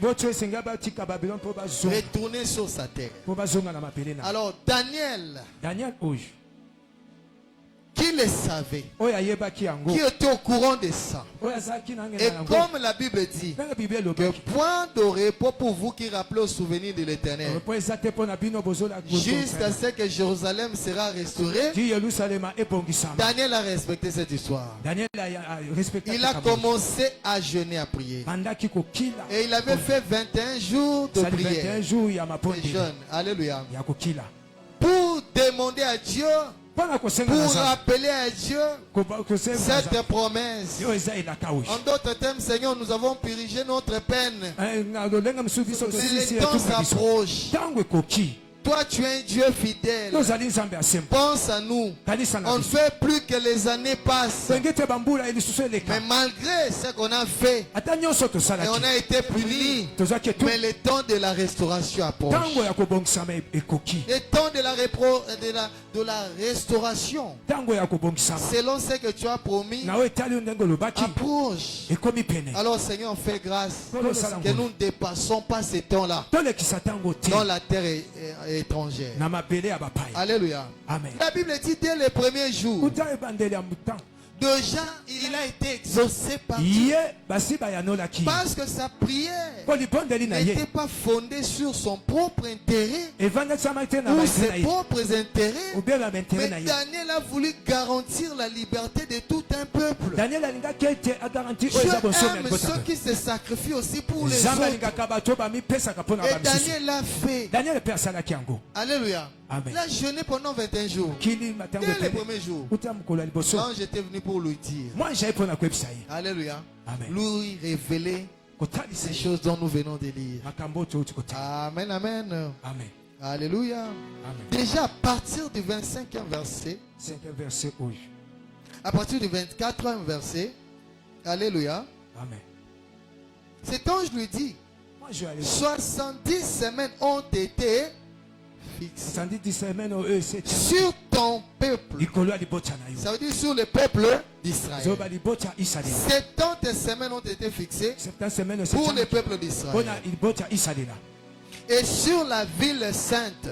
Retourner sur sa terre. Alors Daniel, qui le savait, qui était au courant de ça. Et comme la Bible dit, que point de repos pour vous qui rappelez au souvenir de l'Éternel, jusqu'à ce que Jérusalem sera restaurée. Daniel a respecté cette histoire. Il a commencé à jeûner, à prier. Et il avait fait 21 jours de prière. Et jeûne. Alléluia. Pour demander à Dieu, pour rappeler à Dieu cette promesse. En d'autres termes, Seigneur, nous avons purgé notre peine. Le temps s'approche. Toi, tu es un Dieu fidèle. Pense à nous. On ne fait plus que les années passent. Mais malgré ce qu'on a fait, et on a été punis, mais le temps de la restauration approche. Le temps de la restauration, selon ce que tu as promis, approche. Alors Seigneur, fais grâce que nous ne dépassons pas ces temps-là dans la terre étrangère. Alléluia. Amen. La Bible dit dès le premier jour, déjà il a été exaucé par Dieu. Parce que sa prière n'était pas fondée sur son propre intérêt ou ses propres intérêts. Mais Daniel a voulu garantir la liberté de tout un peuple. Dieu aime ceux qui se sacrifient aussi pour les autres. Et Daniel l'a fait. Alléluia. Il a jeûné pendant 21 jours. Dès le premier jour, l'ange était venu pour lui dire. Alléluia. Lui révéler ces choses dont nous venons de lire. Amen, amen. Alléluia. Déjà à partir du 25e verset, à partir du 24e verset, alléluia. Cet ange lui dit, 70 semaines ont été fixées sur ton peuple. Ça veut dire sur le peuple d'Israël. 70 semaines ont été fixées pour le peuple d'Israël. Et sur la ville sainte.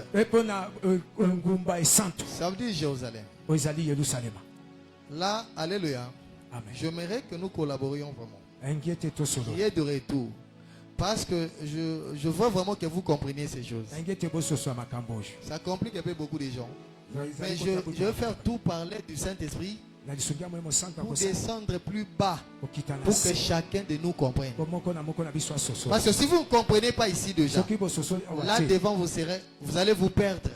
Ça veut dire Jérusalem. Là, alléluia. J'aimerais que nous collaborions vraiment. Il y ait de retour. Parce que je veux vraiment que vous compreniez ces choses. Ça complique un peu beaucoup de gens. Mais je veux faire tout parler du Saint-Esprit pour descendre plus bas. Pour que chacun de nous comprenne. Parce que si vous ne comprenez pas ici déjà, là devant vous allez vous perdre.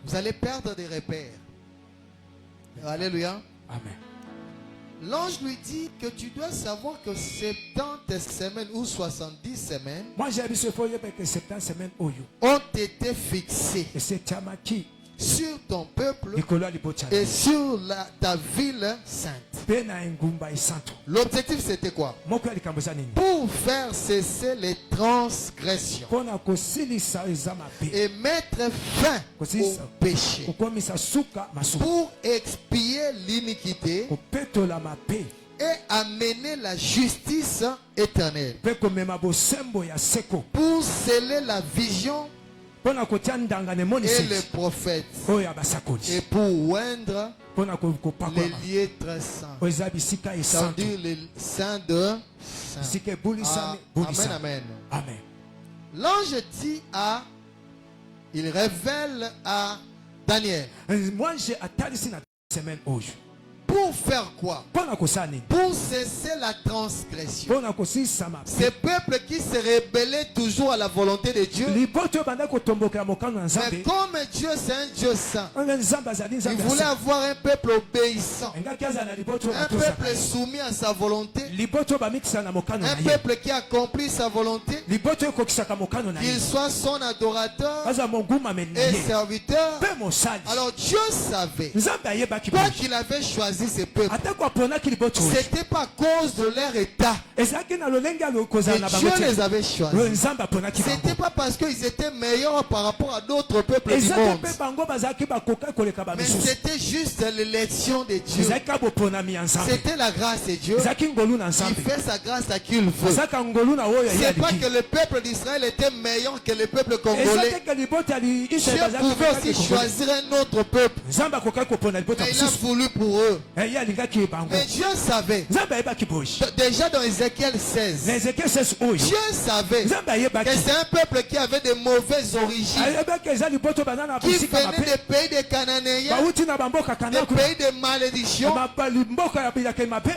Vous allez perdre des repères. Alléluia. Amen. L'ange lui dit que tu dois savoir que 70 semaines ou 70 semaines ont été fixées sur ton peuple et sur ta ville sainte. L'objectif c'était quoi? Pour faire cesser les transgressions et mettre fin au péché, pour expier l'iniquité et amener la justice éternelle, pour sceller la vision et les prophètes, et pour oindre les liêtres saints, ça veut dire les saints de saints. Amen, amen. L'ange dit il révèle à Daniel, pour Pour faire quoi? mpona kosala nini Pour cesser la transgression. mpona kosisa mabe Ces peuples qui se rébellaient toujours à la volonté de Dieu. liboto oyo banda kotombokela mokano na Mais nzambe comme Dieu c'est un Dieu saint, oyo nzambe azali il nzambe voulait avoir un peuple obéissant. engaki azala na liboto oyo Un batosaka peuple soumis à sa volonté. liboto oyo bamikisana na mokano na Un ye peuple qui accomplit sa volonté. liboto oyo ekokisaka mokano na ye Qu'il soit son adorateur azala mongumameli na et ye serviteur. mpe mosali Alors Dieu savait, nzambe ayebaki quoi boye qu'il avait choisi ces peuples, atako aponaki liboto oyo c'était pas à cause de leur état ezalaki na lolenge ya kozala na que bango Dieu les te avait oyo choisis. nzambe aponaki C'était bango pas parce qu'ils étaient meilleurs par rapport à d'autres peuples du ezaki monde. mpe bango bazalaki bakoka koleka Mais bamisusu c'était juste l'élection de Dieu. ezalaki ka boponami ya nzambe C'était la grâce de Dieu. ezalaki ngolu na Il nzambe fait sa grâce à qui il veut. azalaka ngolu na oyo C'est pas ayaliki que le peuple d'Israël était meilleur que le peuple congolais. ezalaki liboto ya Dieu israel pouvait aussi bazalaki choisir un autre peuple. nzambe akokaki kopona liboto ya Mais il a mosusu voulu pour eux. ye alingaki bango Mais Dieu savait. nzambe ayebaki boye Déjà dans Ézéchiel na 16, ezekiel 16 oyo Dieu savait nzambe que ayebaki c'est un peuple qui avait de mauvaises origines, ayebaki eza liboto baza na qui bisika venait mabe des pays des Cananéens, bauti na bamboka des kana pays de malédiction. mboka ya bilakeli mabe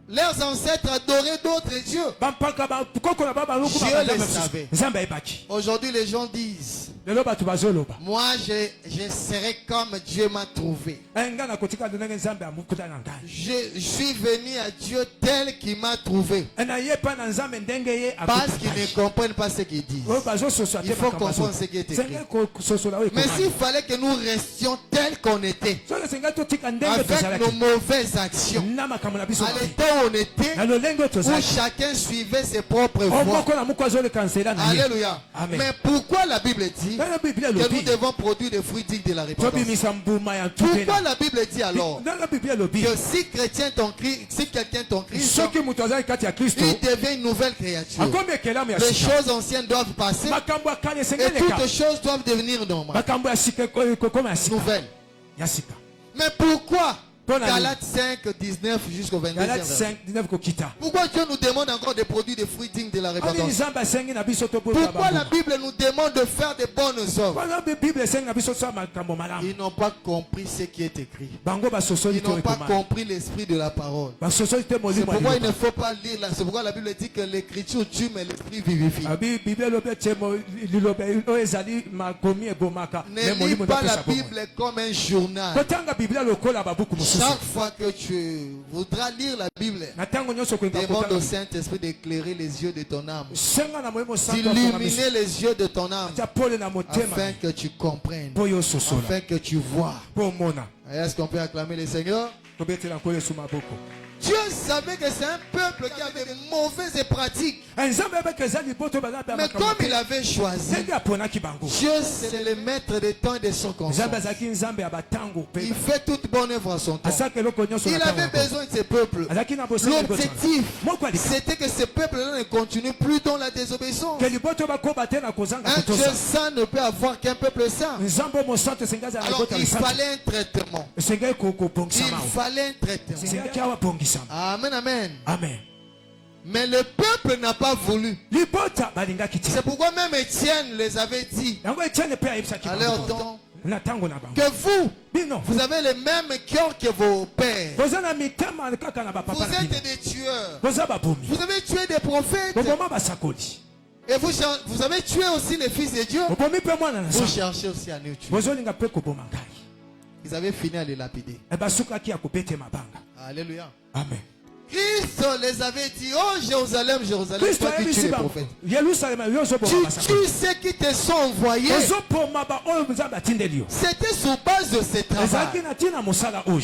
Leurs ancêtres adoraient d'autres dieux. bampaka bakoko na babaluku Dieu babanzambe le mosusu. savait. nzambe ayebaki Aujourd'hui, les gens disent, lelo bato bazoloba moi je serai comme Dieu m'a trouvé. nga nakotika ndenge nzambe amukuta na ngai Je suis venu à Dieu tel qu'il m'a trouvé. naye epai na nzambe ndenge ye Parce qu'ils ne comprennent pas ce qu'ils disent. oyo bazososola te Il faut makambo comprendre azo- ce qui est écrit. senge kososola oyo Mais ekomami. s'il fallait que nous restions tels qu'on était, soki sengai totika ndenge avec nos tozalaki mauvaises actions, na makambo na biso à mabe. l'état où on était, na lolenge oyo où tozalaki chacun suivait ses propres voies. omoko na moko azoleka nzela na ye Alléluia. Amen. Mais pourquoi la Bible dit Tala biblia que nous elobi devons produire des fruits dignes de la repentance? tobimisa mbuma ya ntutena Pourquoi la Bible dit alors nanga biblia elobi que si quelqu'un est en Christ, soki moto azali kati ya kristo il devient une nouvelle créature. akomi ekelamu ya Les sika choses anciennes doivent passer makambo ya kala et esengeleka toutes choses doivent devenir normales, makambo ya sika ekokoma ya sika nouvelles. ya sika Mais pourquoi Bonne année. Galates 5, 19 jusqu'au 22 galate verset. 5 19 kokita Pourquoi Dieu nous demande encore de produire des fruits dignes de la ani repentance? nzambe asengi na biso tobota Pourquoi la Bible nous demande de faire de bonnes œuvres? wana bible esengi na biso tosala makambo malamu Ils n'ont pas compris ce qui est écrit. bango basosoli Ils to n'ont pas ekoma compris l'esprit de la parole. basosoli te C'est molimo ya pourquoi il ne liloba faut pas lire là. C'est pourquoi la Bible dit que l'écriture tue mais l'esprit vivifie. abi bible elobi ete liloba oyo ezali makomi ebomaka Ne me lis molimo pas la nopesa bomoi Bible comme un journal. kotanga biblia lokola babuku mosusu Chaque fois que tu voudras lire la Bible, na ntango nyonso kolinga demande au kotanga Saint-Esprit d'éclairer les yeux de ton âme, senga na moyemo santo d'illuminer les yeux de ton âme, atia pole na motema afin que tu comprennes, mpo yo ososola afin que tu vois. mpo omona Est-ce qu'on peut acclamer le Seigneur? tobetela nkolo esu maboko Dieu savait que c'est un peuple qui avait de mauvaises pratiques. nzambe ayebaki eza liboto baza mpe Mais comme il avait choisi, ndenge aponaki bango Dieu c'est le maître des temps et des circonstances. nzambe azalaki nzambe ya batango Il mpe fait toute bonne œuvre à son temps. asalaka eloko nyonso Il na avait ntango besoin de ces peuples. azalaki na bosenga liboto L'objectif, moko alika c'était que ces peuples-là ne continuent plus dans la désobéissance. ke liboto bakoba te na kozanga Un Dieu kotosa saint ne peut avoir qu'un peuple saint. nzambe mosantu esengi azala Alors libota il lisantu fallait un traitement. esengai Il kobongisama fallait un traitement. esengaki awa bongisama Amen, amen. amen Mais le peuple n'a pas voulu. libota balingaki te C'est pourquoi même Étienne les avait dit yango etienne mpe ayebisaki à leur bango temps na ntango na bango que vous, bino vous avez le même cœur que vos pères. boza na mitema kaka na Vous bapapa na bino êtes des tueurs. boza babomi Vous avez tué des prophètes. boboma basakoli Et vous avez tué aussi les fils de Dieu. bobomi mpe mwana na Vous nzambe cherchez aussi à nous tuer. bozolinga mpe koboma ngai Ils avaient fini à les lapider. basukaki ya kobete mabanga Alléluia. amen Christ les avait dit, oh Jérusalem, Jérusalem, kristo toi qui tues ayebisi les bango prophètes. yerusalema yo ozoboma Tu basakoli tues ceux qui te sont envoyés. ozopoma baoyo nzambe atindeli yo C'était sur base de ce ezalaki travail. na ntina mosala oyo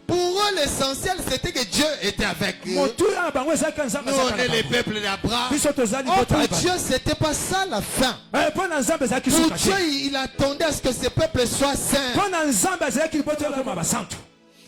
Pour eux, l'essentiel, c'était que Dieu était avec eux. motuya na bango ezalaki nzambe Nous, azalaka on na est les bango peuples d'Abraham. biso tozali Oh, bota pour Dieu, c'était pas ça la fin. mpo na nzambe ezalaki Pour suka Dieu, te il attendait à ce que ces peuples soient saints. mpo na nzambe azalaki liboto ekoma basantu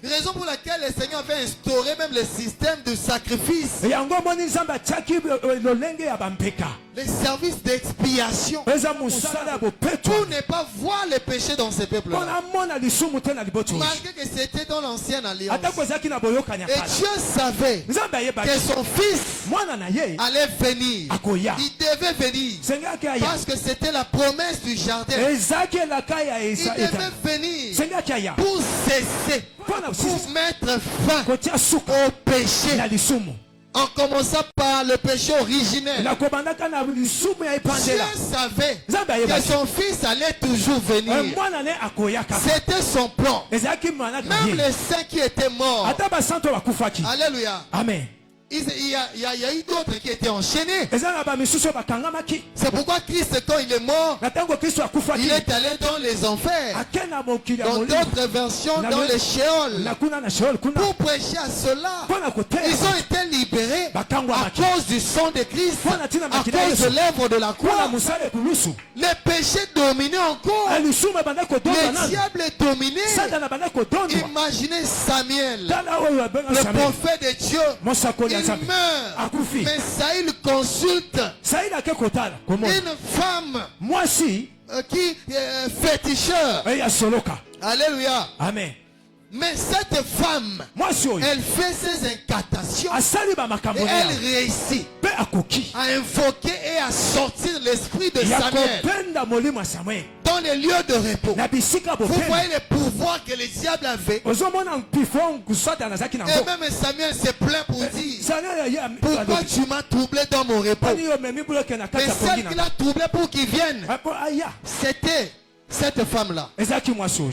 Raison pour laquelle le Seigneur avait instauré même le système de sacrifice. yango omoni nzambe atiaki lolenge ya bampeka les services d'expiation eza musala ya bopeto pour ne pas voir les péchés dans ces peuples-là. mpona mona lisumu te na liboti oyo Malgré que c'était dans l'ancienne alliance. atako ezalaki na boyokani ya Et kala Dieu savait nzambe que ayebaki son fils mwana na ye allait venir. akoya Il devait venir. sengaki aya Parce que c'était la promesse du jardin. ezalaki elaka ya Il devait venir sengaki aya pour cesser, mpona pour mettre fin kotia suka au péché. na lisumu En commençant par le péché originel. na kobandaka na lisumu ya Dieu epandela savait nzambe que ayebaki son fils allait toujours venir. mwana ne akoya kaka C'était son plan. ezalaki manaka na Même ye les saints qui étaient morts. ata basanto bakufaki Alléluia. amen Il y a eu d'autres qui étaient enchaînés. eza na bamisusu oyo bakangamaki C'est pourquoi Christ, quand il est mort, na ntango kristo akufaki il est allé dans les enfers. ake na mokili ya Dans molimo d'autres versions, Na dans le- les Sheol. na kuna na sheol kuna Pour prêcher à cela. mpona Ils koteya ont été libérés Bakangwa à maki. cause du sang de Christ, Mpona tina à makila cause de Yesu. l'œuvre de la mpona croix. mosala ekulusu Les péchés dominaient encore. lisumu ebanda kodonda Le nano diable dominait. satana abanda kodondwa Imaginez Samuel, tala oyo abenga le samuel prophète de Dieu. mosakoli ya Il nzambe meurt. akufi Mais Saïl consulte saili ake kotala komona une femme mwasi qui est féticheur. eya soloka Alléluia. amen Mais cette femme, mwasi oyo elle fait ses incantations asali bamakambo et na elle ye réussit mpe akoki à invoquer et à sortir l'esprit de ya Samuel kopenda molimo ya samuel dans les lieux de repos. na bisika Vous bopenda voyez le pouvoir que le diable avait. ozomona mpifo kusatana azalaki Et nango même Samuel se plaint pour dire, samuel pourquoi tu m'as troublé dans mon repos? ani omemi buloke na kati Mais ya pongi celle qui na l'a troublé pour qu'il vienne, apo aya c'était cette femme-là ezalaki mwasi oyo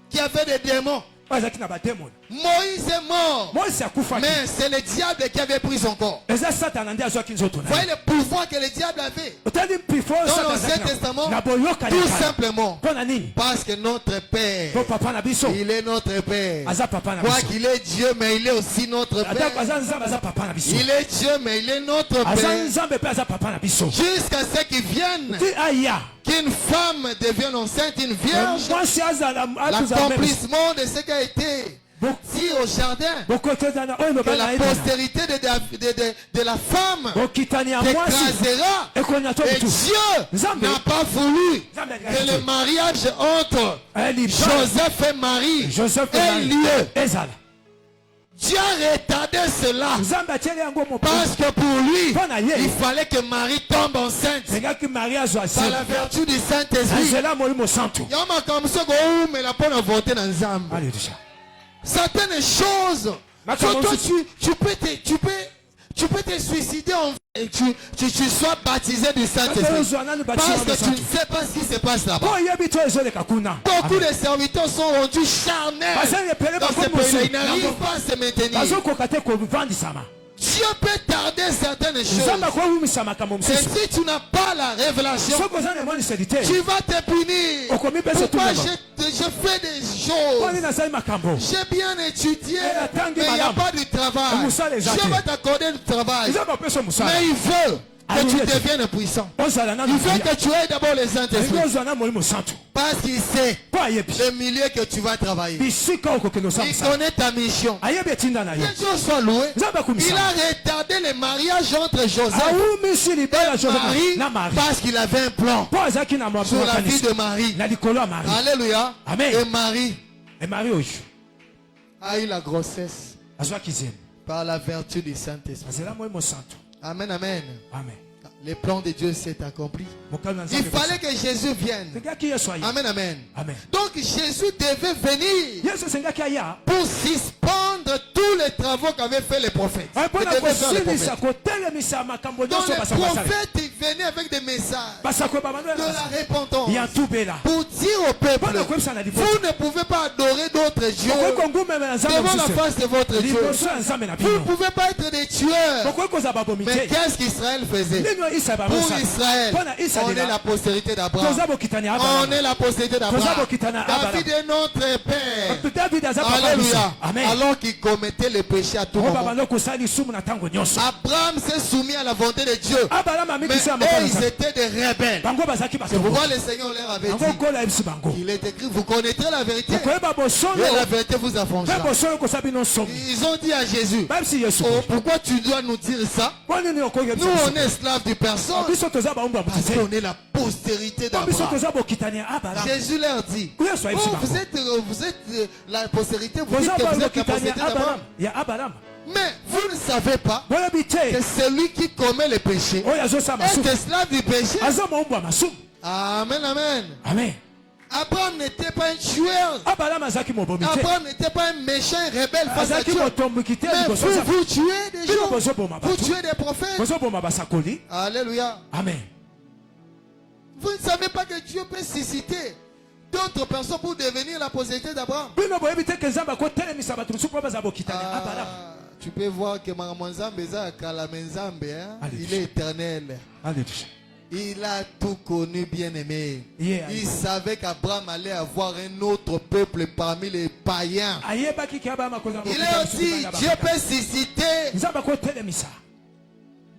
qui avait des démons. oyo azalaki na bademoni Moïse est mort, mosi akufaki mais c'est le diable qui avait pris son corps. eza satana nde azwaki nzoto Vous na voyez ye le pouvoir que le diable avait otali mpifo oyo dans satana l'Ancien azalaki Testament, na boyokani tout ya kala simplement mpo na nini parce que notre Père, po papa na biso il est notre Père. aza papa na Quoi biso qu'il est Dieu, mais il est aussi notre atako Père. aza nzambe aza papa na biso Il est Dieu, mais il est notre aza Père. nzambe mpe aza papa na biso Jusqu'à ce qu'il vienne, ti aya qu'une femme devienne enceinte, une vierge, mwasi azala atuzala l'accomplissement de ce qui a été dit au jardin, bokotezana oyo que loba la na ye postérité de la femme bokitani ya mwasi t'écrasera. ekonya to Et mutu Dieu Nzambe. n'a pas voulu Nzambe que le mariage entre Joseph et Marie joseph ait lieu. ezala Dieu a retardé cela nzambe atieli yango parce que pour lui, mpo na ye il fallait que Marie tombe enceinte sengaki mari azwa par la asili vertu du Saint-Esprit. nzela molimo santo Il y a makambo soko oumela mpona voter na Nzambe. alleluya Certaines choses, Makambo toi, si- tu peux te suicider et tu sois baptisé du Saint-Esprit. ozwa nani Parce que tu batisanto ne sais pas ce qui se passe là-bas. po oyebi to ezoleka kuna Beaucoup de serviteurs sont rendus charnels basali epele dans ces bakomi pays-là. Ils n'arrivent pas à se maintenir. bazokoka te kovandisama Dieu peut tarder certaines choses. nzambe akowumisa makambo Et mosusu si tu n'as pas la révélation, soki oza na emoniseli te tu vas te punir. okomi mpe Pourquoi setulema je fais des choses? poni nasali makambo J'ai bien étudié, la tangue, mais il n'y a madame. pas de travail. Moussa les a Dieu dit. va t'accorder le travail. nzambe apesa mosala Mais il veut que Alléluia. tu deviennes puissant. ozala nanu Il veut que tu aies d'abord les alingi Saint-Esprit. ozwa na molimo santo Parce qu'il sait mpo ayebi le milieu que tu vas travailler. bisika okokende Il osamosala connaît ta mission. ayebi etinda na yo Que Dieu soit loué. nzambe Il akumisama a retardé le mariage entre Joseph awumisi libala et joseph Marie na mari parce qu'il avait un plan mpo azalaki na sur la vie makanisi de Marie. na likolo ya mari Alléluia. Amen. Et Marie emari oyo a eu la grossesse azwaki zemi par la vertu du Saint-Esprit. azela molimo santo Amen, amen. amen Le plan de Dieu s'est accompli. mokalo na Il nzambe fallait que Jésus vienne. esengaki yesu aye Amen, amen. amen Donc Jésus devait venir yesu esengaki aya pour suspendre tous les travaux qu'avaient fait les prophètes. mpona Il devait faire les kosilisa prophètes. kotelemisa makambo Donc nyonso les basako basala prophètes ils venaient avec des messages basako babando de la repentance ya ntubela pour dire au peuple, mpona koyebisa na liboso vous ne pouvez pas adorer d'autres dieux okoki kongumema na nzambe devant la mosusu face de votre Dieu. liboso ya nzambe na Vous ne bino pouvez pas être des tueurs. okoki kozala babomi Mais te qu'est-ce qu'Israël faisait? nini oyo isa Pour bamosala Israël, mpona on est israela la postérité d'Abraham. toza bokitani ya On abraham est la postérité toza d'Abraham. bokitani ya abraham David est notre père. david aza papa biso Alléluia. amen Alors qu'il commettait le péché à tout moment. bando kosala lisumu na ntango nyonso. Abraham s'est soumis à la volonté de Dieu. Abraham Mais amikisa eux, mokolo ils Nzambe. étaient des rebelles. Bango bazalaki C'est bato. pourquoi le Seigneur leur avait Bango dit, kola yebisi bango. il est écrit, vous connaîtrez la vérité. Koyeba bosolo. Et la vérité vous Pe affranchira. bosolo kosala bino nsomi. Ils ont dit à Jésus, Bayebisi Yesu. oh, pourquoi tu dois nous dire ça? Kwa nini okoyebisa Nous, biso? on est esclaves de personne. Biso toza baumba Parce mutite. qu'on est la postérité Biso d'Abraham. toza bokitani ya Abraham. Jésus leur dit, Kuya so oh, yebisi bango. vous êtes la postérité, vous dites Boza que vous êtes la bokitani postérité ya d'Abraham. Abraham. Ya Abraham. Mais vous ne savez pas Boyebi te. que celui qui commet le péché Oyo azosala est masumu. esclave du péché. Aza maumbwa masumu. Amen, amen. Amen. Abraham n'était pas un tueur. Abraham azaki mobomi te. Abraham n'était pas un méchant, un rebelle face à Azaki Dieu. motomboki te Mais liboso vous, Nzambe. vous tuez des Bino gens. bozoboma Vous bato. tuez des prophètes. Bozoboma basakoli. Alléluia. Amen. Vous ne savez pas que Dieu peut susciter d'autres personnes pour devenir la postérité d'Abraham. Bino boyebi te ke Nzambe akotelemisa bato mosusu mpo baza bokitani ya Abraham. Tu peux voir que Maramwanzambe est Kalamenzambe, hein? Alléluia. Il est éternel. Alléluia. Il a tout connu, bien-aimé. Yeah, Il alléluia. savait qu'Abraham allait avoir un autre peuple parmi les païens. Ayebaki ke Abraham akozala Il bokitani a mosusu dit, bana Dieu bakitani. peut susciter Nzambe akotelemisa.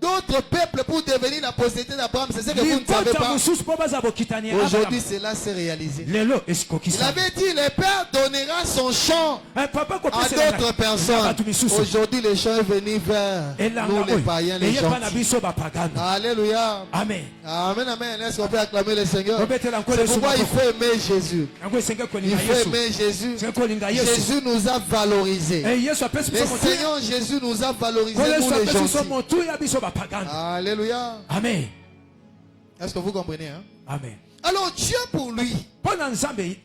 d'autres peuples pour devenir la postérité d'Abraham. C'est ce que vous ne savez Libota pas. mosusu mpo baza bokitani ya Abraham. Aujourd'hui, cela s'est réalisé. Lelo Il esikokisa. avait dit, le Père donnera son champ Papa à kopesela d'autres personnes. bato misusu. Aujourd'hui, le champ est venu vers Elanga nous, les oyo païens, les eyepa na gentils. biso bapagano. Alléluia. Amen. Amen, amen. Est-ce qu'on peut acclamer le Seigneur? Tobetela nkolo C'est Yesu pourquoi il maboko. faut aimer Jésus. Yango esengeli Il kolinga faut Yesu. aimer Jésus. Esengeli kolinga Yesu. Jésus nous a valorisés. Yesu apesi Le biso motu. Seigneur Jésus nous a valorisés, Nkolo nous Yesu les apesi biso gentils. motu ya biso bapagano. Alléluia. Amen. Est-ce que vous comprenez? Hein? Amen. Alors Dieu pour lui, Mpo na Nzambe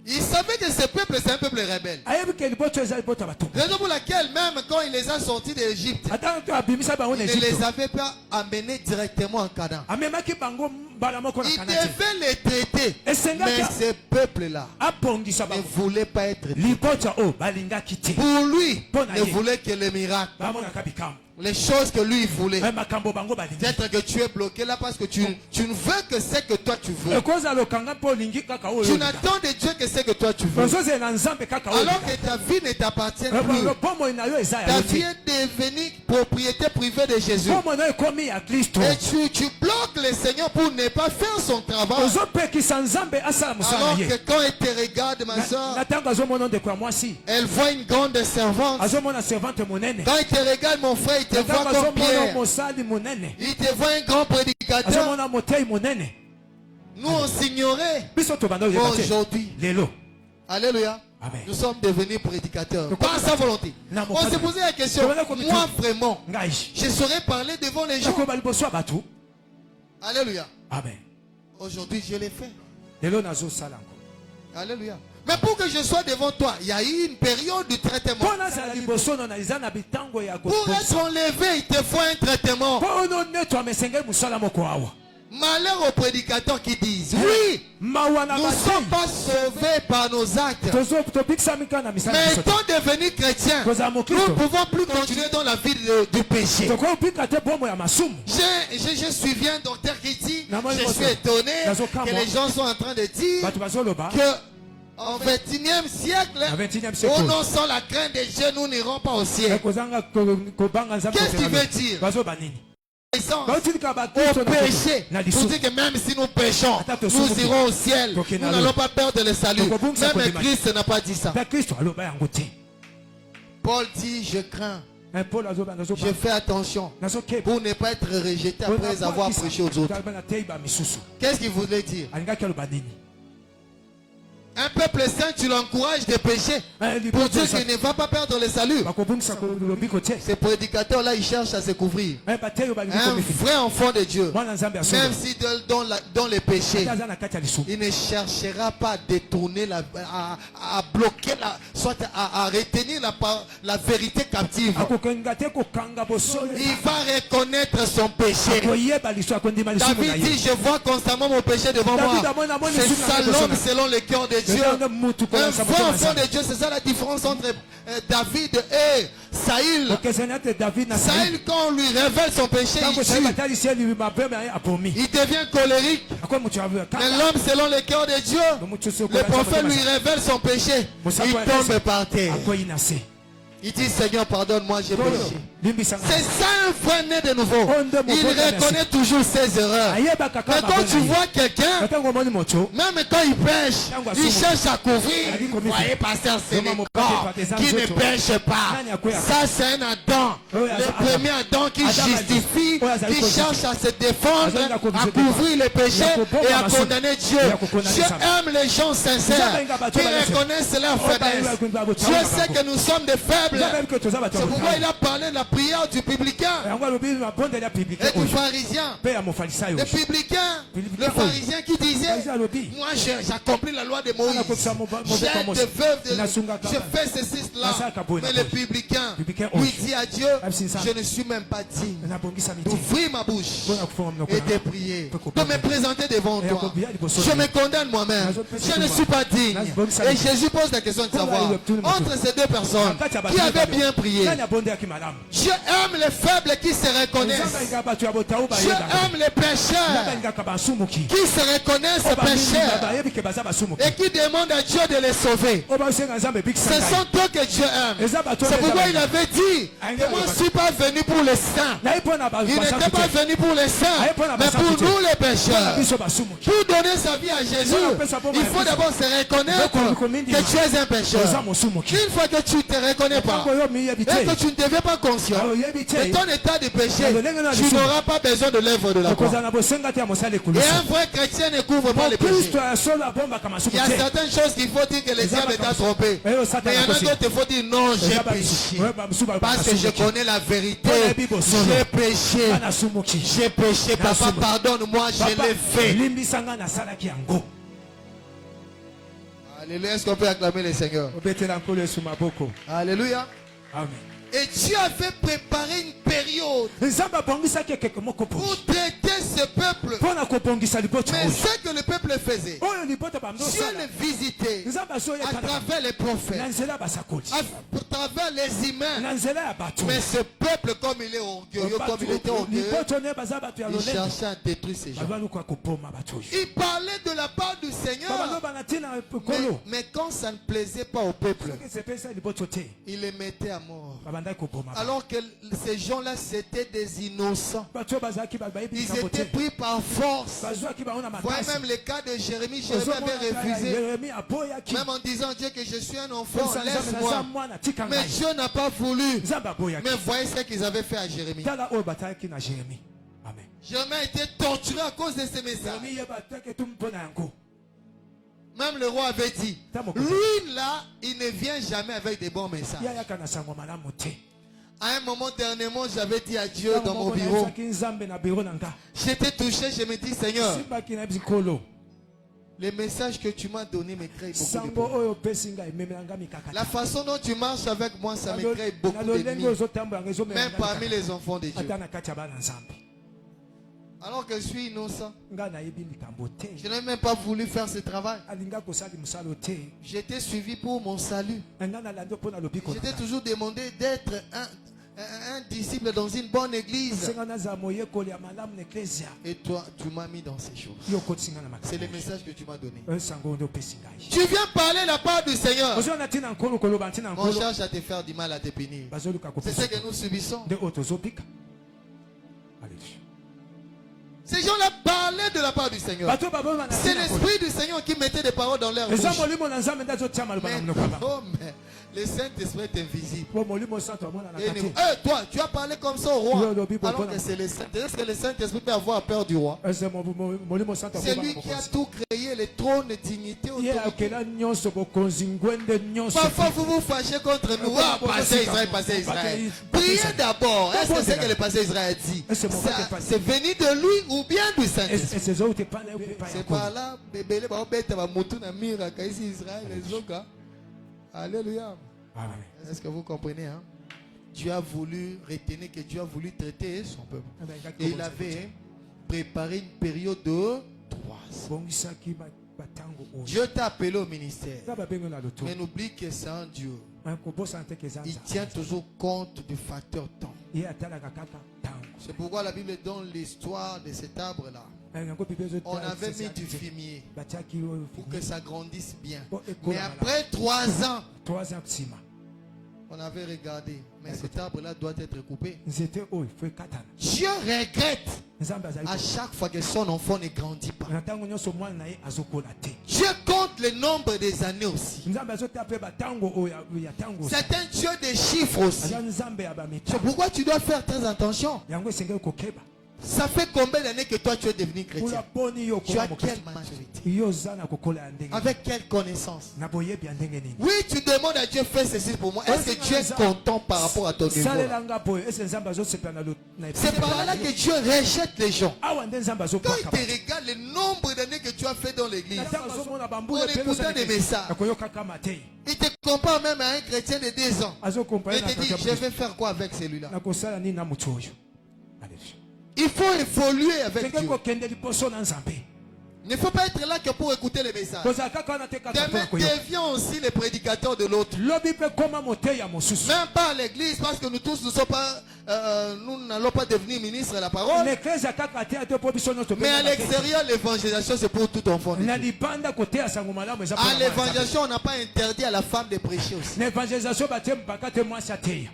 il savait que ce peuple c'est un peuple rebelle. ayebi ke liboto eza liboto ya bato. Raison pour laquelle même quand il les a sortis d'Égypte, Ata to abimisa bango na il ne les Egypte. avait pas amenés directement en Canaan. Amemaki bango mbala moko na Il Kanaan. devait les traiter. Et c'est là Mais qu'il y a- ce peuple-là Abongisa ne bango. voulait pas être traités. Liboto o balingaki te. Pour lui, Bon, ne allez. voulait que les miracles. Bamonaka bikambo. Les choses que lui voulait. Makambo bango balingi. Peut-être que tu es bloqué là parce que tu ne veux que ce que toi tu veux. Ekozala lokanga mpo olingi kaka oyo. Tu n'attends de Dieu que ce que toi tu veux. Ozozela na Nzambe kaka oyo. Alors que ta vie ne t'appartient plus. Bomoi na yo eza ya Ta yo vie te. est devenue propriété privée de Jésus. Bomoi na yo ekomi ya Kristo. Et tu bloques le Seigneur pour ne pas faire son travail. ozopekisa Nzambe asala mosala Alors na que ye. quand elle te regarde, ma Na soeur, ntango azomona ndeko ya mwasi elle voit une grande servante. azomona servante monene. Quand il te regarde, mon frère, il te Na voit ntango comme azomona Pierre. mosali monene. Il te voit un grand prédicateur. Azomona motei monene. Nous, on s'ignorait. Biso tobanda oyeba te. Aujourd'hui, Lelo. alléluia, Amen. nous sommes devenus prédicateurs. Donc, Par sa volonté. Na On mokano. s'est posé la question, Tobanda komi moi tu- vraiment, Ngai. je saurais parler devant les gens. Nakoba liboso ya bato. Alléluia. Amen. Aujourd'hui, je l'ai fait. Lelo nazosala ngo. Alléluia. Mais pour que je sois devant toi, il y a eu une période de traitement. Mpo nazala liboso no na eza na bitango ya Pour être enlevé, il te faut un traitement. mpo ono netwa mesengeli mosala moko awa. Malheur aux prédicateurs qui disent, oui, mawa na nous ne sommes batei pas sauvés par nos actes. tobikisami kaka na misala Mais biso te. étant devenus chrétiens, Kozala nous ne mokristo pouvons plus continuer dans la vie du péché. tokobika te bomo ya masumu. Je suivi un docteur qui dit, Namoni je moto. suis étonné Nazokamwa. que les gens sont en train de dire Bato bazoloba que en 21e siècle, na 21e siècle au nom sans la crainte de Dieu, nous n'irons pas au ciel. ekozanga kobanga Nzambe Qu'est-ce qu'il kozela veut dire? bazoba nini Au baotilika bakristo péché, na pour lisumu. dire que même si nous péchons, Attends, nous irons au ciel. Ok, Nous nalo. n'allons pas perdre le salut. Tokobungisa Même kodima. Christ n'a pas dit ça. mpe kristo aloba yango te. Paul dit, je crains, Paul azoba je fais attention nazokeba pour ne pas être rejeté après avoir prêché aux autres. natei bamisusu Qu'est-ce qu'il voulait dire? alingaki aloba nini. Un peuple saint, tu l'encourages de pécher pour dire qu'il ne va pas perdre le salut. bakobungisa lobiko te. Ces prédicateurs-là, ils cherchent à se couvrir. batei oyo balingi Un komifini vrai enfant de Dieu, mwana Nzambe asoba même si dans les péchés, ata aza na kati ya lisumu il ne cherchera pas à détourner, à bloquer, soit à retenir la vérité captive. akokenga te kokanga bosolo. Il va reconnaître son péché. akoyeba liso akondima lisumu na David ye. dit, je vois constamment mon péché devant David moi. amoni amoni C'est lisumu na ça ye liboso l'homme na- selon le cœur de Dieu. Eza mutu Un kolasa vrai motema enfant Nzambe. de Dieu, c'est ça la différence entre David et Saïl. okezani ate David na Saïl. Saïl, quand on lui révèle son péché, Ntango il Saïl tue. batalisi ye mabeme na ye abomi. Il devient colérique. akoyi mutu aveugle. Mais l'homme, selon le cœur de Dieu, mutu so le prophète lui révèle son péché. Il tombe par terre. akoyi na se. Il dit Seigneur, pardonne-moi, j'ai péché. limbisa nga. C'est ça un frère né de nouveau. Il reconnaît toujours ses erreurs. Ayebaka Mais kaka quand tu bona ye. vois quelqu'un, Ntango omoni moto, même quand il pêche, il cherche à couvrir. Ali Vous komi- voyez, pasteur Vraiment, Sénégal, mon qui ne père, pêche pas. Nani akoya- Ça, c'est un Adam. Oui, Le Adam. premier Adam qui Adam a dit- justifie, Oui, Adam a qui dit- cherche à se défendre, Adam a dit- à couvrir les péchés Il a et à coupé- condamner Dieu. Il a coupé- Dieu aime les gens sincères qui reconnaissent leurs faiblesses. Dieu sait que nous sommes des faibles. Nzambe que toza bato ya C'est pourquoi il botala. a parlé de la prière du publicain Yango alobi mabondeli ya publicain et du oyo. pharisien. Mpe ya mofarisayo Le oyo. publicain, Publicain, le pharisien qui disait, Pharisien alobi. moi j'accomplis la loi de Moïse, Anakokisa mauvais j'aide comme des veuves, Nasunga je kaka. fais ceci, cela. Nasaka boy, Mais na le boy. publicain Publicain lui oyo. dit à Dieu, Absinsa. je ne suis même pas digne Nabongisa miti. d'ouvrir ma bouche Mpona kofunga monoko et na de nga. prier, Mpe de kopesa. me présenter devant Et toi. akobia liboso Je na me yo. condamne moi-même. Nazopesa Je ne tuma. suis pas digne. Nazibongisa Et miti. Jésus pose la question de Mpona savoir, yo tuli moto. entre ces deux personnes Nakati ya bato qui avaient mibale. bien prié, Nani abondeyaki malamu. Dieu aime les faibles qui se Nzambe reconnaissent. alingaka bato ya botau Dieu bayebaka. aime les Nzambe pécheurs alingaka basumuki. qui se reconnaissent Oyo bamingi pécheurs bayebi ke baza basumuki. et qui demandent à Dieu de les sauver. Oyo basenga Nzambe ebikisa Ce ngai. sont eux que Dieu aime. Eza bato C'est oyo pourquoi eza il bato. avait dit que moi je ne suis pas venu pour les saints. Naye mpona ba- Il n'était basantu pas te. venu pour les saints, mais pour nous les Mpona pécheurs. biso basumuki. Pour donner sa vie à Jésus, il faut d'abord se reconnaître que tu es un Oza pécheur. mosumuki. Une fois que tu ne te reconnais pas Ntango yo miyebi et te. que tu ne deviens pas conscient Oyebi te. de ton état de péché, tu n'auras pas besoin de l'œuvre de la croix. okozala na bosenga te ya mosala Et ekulusu. un vrai chrétien ne couvre pas les péchés. Mokristo ya solo abombaka Il masumu y a te. certaines choses qu'il faut dire que le diable t'a trompé. Mais Mais il y en a d'autres, il faut dire non, j'ai péché. Parce que je connais la vérité. J'ai péché. J'ai péché. Papa, pardonne-moi, je l'ai fait. limbisanga nasalaki yango. Alléluia. Est-ce qu'on peut acclamer le Seigneur? obetela nkolo yesu maboko. Alléluia. Amen. Et Dieu avait préparé une période nzambe abongisaki ekeke moko pour poyi traiter ce peuple. mpona kobongisa libota Mais oyo. ce que le peuple faisait, oyo libota Dieu bamdosala le visitait nzambe à azoyekana travers les na prophètes, nzela ya basakoli à travers les humains. na nzela ya bato. Mais ce peuple, comme il est orgueilleux, comme il était orgueilleux, liboto ne baza bato ya il lolendo cherchait à détruire ces gens. babaluka kopoma bato oyo. Il parlait de la part du Seigneur. babaloba na ntina kolo Mais quand ça ne plaisait pas au peuple, soki sepesa liboto te il les mettait à mort. babandaki kopoma bato. Alors que ces gens-là, c'était des innocents. bato oyo bazalaki bayebi Ils likambo étaient te pris par force. bazwaki bango na Voyez makasi. même le cas de Jérémie. Jérémie avait refusé. Yeremi aboyaki Même en disant à Dieu que je suis un enfant, Nzambe naza laisse-moi. mwana tika Mais ngai. Dieu n'a pas voulu. nzambe aboyaki Mais voyez ce qu'ils avaient fait à Jérémie. tala oyo batalaki na Jérémi. Amen. Jérémie a été torturé à cause de ces messages. Jérémi yeba teke tu mpona yango. Même le roi avait dit, lui là, il ne vient jamais avec des bons messages. yayaka na sango malamu te. À un moment dernièrement, j'avais dit à Dieu dans mon Ntango bureau, nayebisaki nzambe na biro na nga. j'étais touché, je me dis, Seigneur, simbaki na bikolo les messages que tu m'as donnés me créent beaucoup de sango problèmes. oyo opesi ngai ememelanga mikakati. La façon dont tu marches avec moi, ça me crée beaucoup na lolenge d'ennemis, ozotambola nga même ezomelanga parmi mikakati. les enfants de Dieu. ata na kati ya bana nzambe Alors que je suis innocent, nga nayebi likambo te. je n'ai même pas voulu faire ce travail. alinga kosali mosala te. J'étais suivi pour mon salut. nga nalandi mpona lobiko na J'étais nga. toujours demandé d'être un disciple dans une bonne église. senga nazala moyekoli ya malamu na eklesia. Et toi, tu m'as mis dans ces choses. yo okotisi nga na C'est le makambo. message que tu m'as donné. oyo sango nde opesi ngai. Tu viens parler la part du Seigneur. ozwa na ntina nkolo koloba ntina On nkolo cherche à te faire du mal, à te punir. bazoluka C'est ce que nous subissons. nde oyo tozobika. Alléluia. Ces gens-là parlaient de la part du Seigneur. bato baboma na C'est ntina nkolo. l'Esprit du Seigneur qui mettait des paroles dans leur bouche. eza molimo na nzambe nde azotia maloba na Mais, monoko ya bango. oh, mais le Saint-Esprit est invisible. po molimo santo amonanaka Et te. nous, toi, tu as parlé comme ça au roi. Oui, le Bible, Alors voilà. que c'est le Saint-Esprit. Est-ce que le Saint-Esprit peut avoir peur du roi? ese molimo santo C'est amonaka lui qui a bokonzi. tout créé, les trônes, les dignités, ye autorités. akela nyonso bokonzi ngwende nyonso. Parfois, vous vous fâchez contre nous. Ah, passé Israël, passé Israël. Priez d'abord. Est-ce que c'est que le passé Israël dit? C'est venu de lui ou bien du Saint-Esprit? ese zote pana epa C'est ya par nkolo. là, bébé, baobeta bamutu na mira kaisi Israël les oka. Alléluia. Amen. Est-ce que vous comprenez, hein? Dieu a voulu retenir que Dieu a voulu traiter son peuple. Et il avait préparé une période de 3 ans. bongisaki batango oyo. Dieu t'a appelé au ministère. nga babengo na loto. Mais n'oublie que c'est un Dieu. kobosana te keza Il tient toujours compte du facteur temps. ye atalaka kaka ntango. C'est pourquoi la Bible donne l'histoire de cet arbre-là. yango bible On avait mis du fumier batiaki oyo pour que ça grandisse bien. Oh, et Mais voilà. après 3 ans, 3 ans nsima On avait regardé, mais cet arbre-là doit être coupé. nzete oyo fo ekatana Dieu regrette nzambe azali à chaque fois que son enfant ne grandit pas. na ntango nyonso mwana na ye azokola te Dieu compte le nombre des années aussi. nzambe azotala mpe batango oyo ya tango C'est un Dieu des chiffres aussi. aza nzambe ya C'est bamita pourquoi tu dois faire très attention. yango esengeli kokeba Ça fait combien d'années que toi tu es devenu chrétien? mpona poni yo Tu as okoma quelle mokristo maturité? yo oza na kokola ya ndenge Avec quelle connaissance? na boyebi ya ndenge nini Oui, tu demandes à Dieu, fais ceci pour moi. Est-ce que Dieu est content par rapport à ton niveau? salelanga boyo ese nzambe azosepela na C'est par là que Dieu rejette les gens. awa nde nzambe Quand il azobwaka te regarde le nombre d'années que tu as fait dans l'église, na ntango azomona en bambula écoutant des messages, akoyokaka matei il te compare même à un chrétien de 2 ans. azokompare Il te dit, je vais faire quoi avec celui-là? nakosala nini na motu oyo Il faut évoluer avec tenge Dieu. kokende liboso na nzambe Il ne faut pas être là que pour écouter les messages. kozala kaka wana te kaka Demain, mpona koyoka deviens aussi le prédicateur de l'autre. lobi mpe koma motei ya mosusu Même pas à l'église, parce que nous tous ne sommes pas, nous n'allons pas devenir ministres de la parole. l'eklezia kaka te ate mpo biso nyonso Mais à l'extérieur, l'évangélisation, c'est pour tout enfant de na Dieu. libanda koteya sango malamu eza À mpona mwana nzambe. l'évangélisation, on n'a pas interdit à la femme de prêcher aussi. na evangelisation batie mpaka te mwasi ateya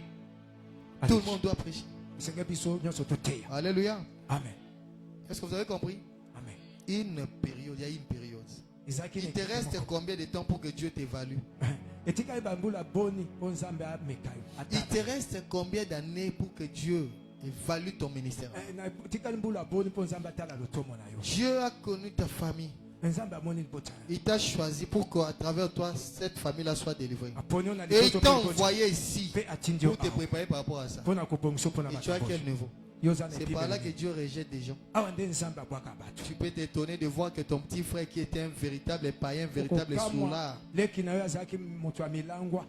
Tout le monde doit prêcher. esenge biso nyonso toteya Alléluia. amen Est-ce que vous avez compris? amen Une période, il y a une période. ezalaki Il te reste combien de temps pour que Dieu t'évalue? etikali bambula boni mpo nzambe ameka yo Il te reste combien d'années pour que Dieu évalue ton ministère? etikali mbula boni mpo nzambe atala lotomo na yo Dieu a connu ta famille. nzambe amoni libota na yo. Il t'a choisi pour qu'à travers toi, cette famille-là soit délivrée. aponi yo na Et il liboso t'a mpe libota envoyé ici mpe atindi yo pour te awa préparer par rapport à ça. mpona kobongiso mpona Et tu as makambo quel oyo. niveau? yo oza na C'est par là que epibeli Dieu rejette des gens. awa nde nzambe abwaka bato Tu peux t'étonner de voir que ton petit frère qui était un véritable païen, un véritable Okokamwa, soulard, leki na yo azalaki moto ya milangwa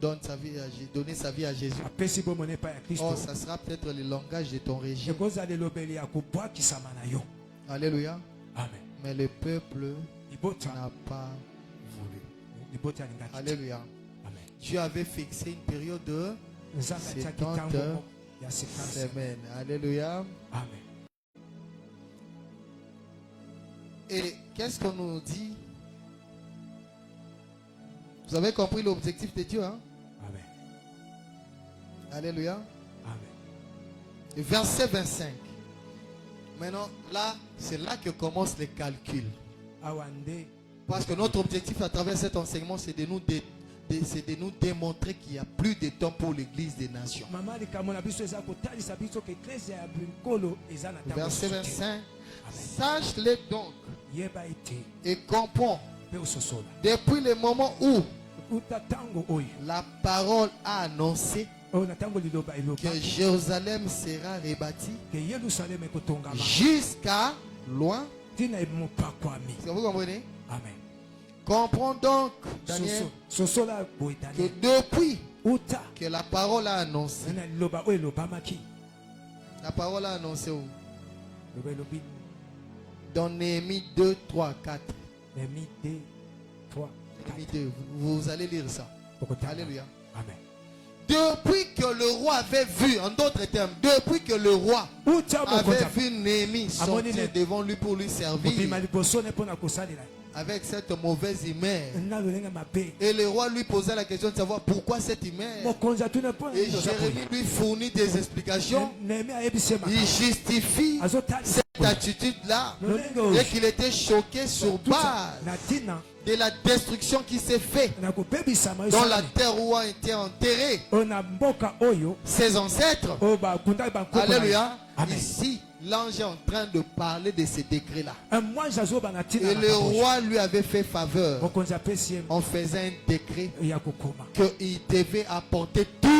donne sa vie à Jésus. apesi bomona epai ya kristo Oh, ça sera peut-être le langage de ton régime. ekozala elobeli ya kobwakisama na yo Alléluia. amen Mais le peuple libota n'a pas voulu. libota alingaki te. Alléluia. amen Dieu avait fixé une période de nzambe atiaki 70 ntango moko ya 50 semaines. Alléluia. amen Et qu'est-ce qu'on nous dit? Vous avez compris l'objectif de Dieu, hein? amen Alléluia. amen Et verset 25. Maintenant, là, c'est là que commence les calculs. awa nde Parce que notre objectif à travers cet enseignement, c'est de nous démontrer qu'il n'y a plus de temps pour l'église des nations. mama likambo na biso eza kotalisa biso ke eklezia ya bikolo eza na ntango Verset mosusu te. 25. Sache-le donc yeba ete et comprends, mpe ososola depuis le moment où uta ntango oyo la parole a annoncé oyo na ntango liloba que eloba Jérusalem sera rebâtie ke yelusalemu ekotongama jusqu'à loin. ntina mopakwami Est-ce que vous comprenez? amen Comprends donc, Daniel, sosola boye que daniel depuis uta que la parole a annoncé, na liloba oyo elobamaki la parole a annoncé où? loba elobi Dans Néhémie 2, 3, 4. nehemi 2 3 Néhémie 2, vous allez lire ça. Alléluia. amen Depuis que le roi avait vu, en d'autres termes, depuis que le roi uta avait mokonza vu Néhémie Amoni sortir ne- devant lui pour lui servir obima liboso ne mpona kosalela avec cette mauvaise humeur. na lolenge mabe Et le roi lui posait la question de savoir pourquoi cette humeur. mokonzi atuna mpona Et Jérémie lui fournit des explications. nehemi ayebisi ye Il makambo justifie azotalisa cette attitude-là lolenge et oyo qu'il était choqué sur base na ntina de la destruction qui s'est faite na kobebisama dans la esalami terre où ont été enterrés oyo na mboka oyo ses ancêtres. oyo bakundaki bankoko na ye. Alléluia. amen Ici, l'ange est en train de parler de ces décrets-là. mwanzi azoba na ntina Et na le makambo oyo. roi lui avait fait faveur mokonzi apesi ye en faisant un décret ya kokoma qu'il devait apporter tout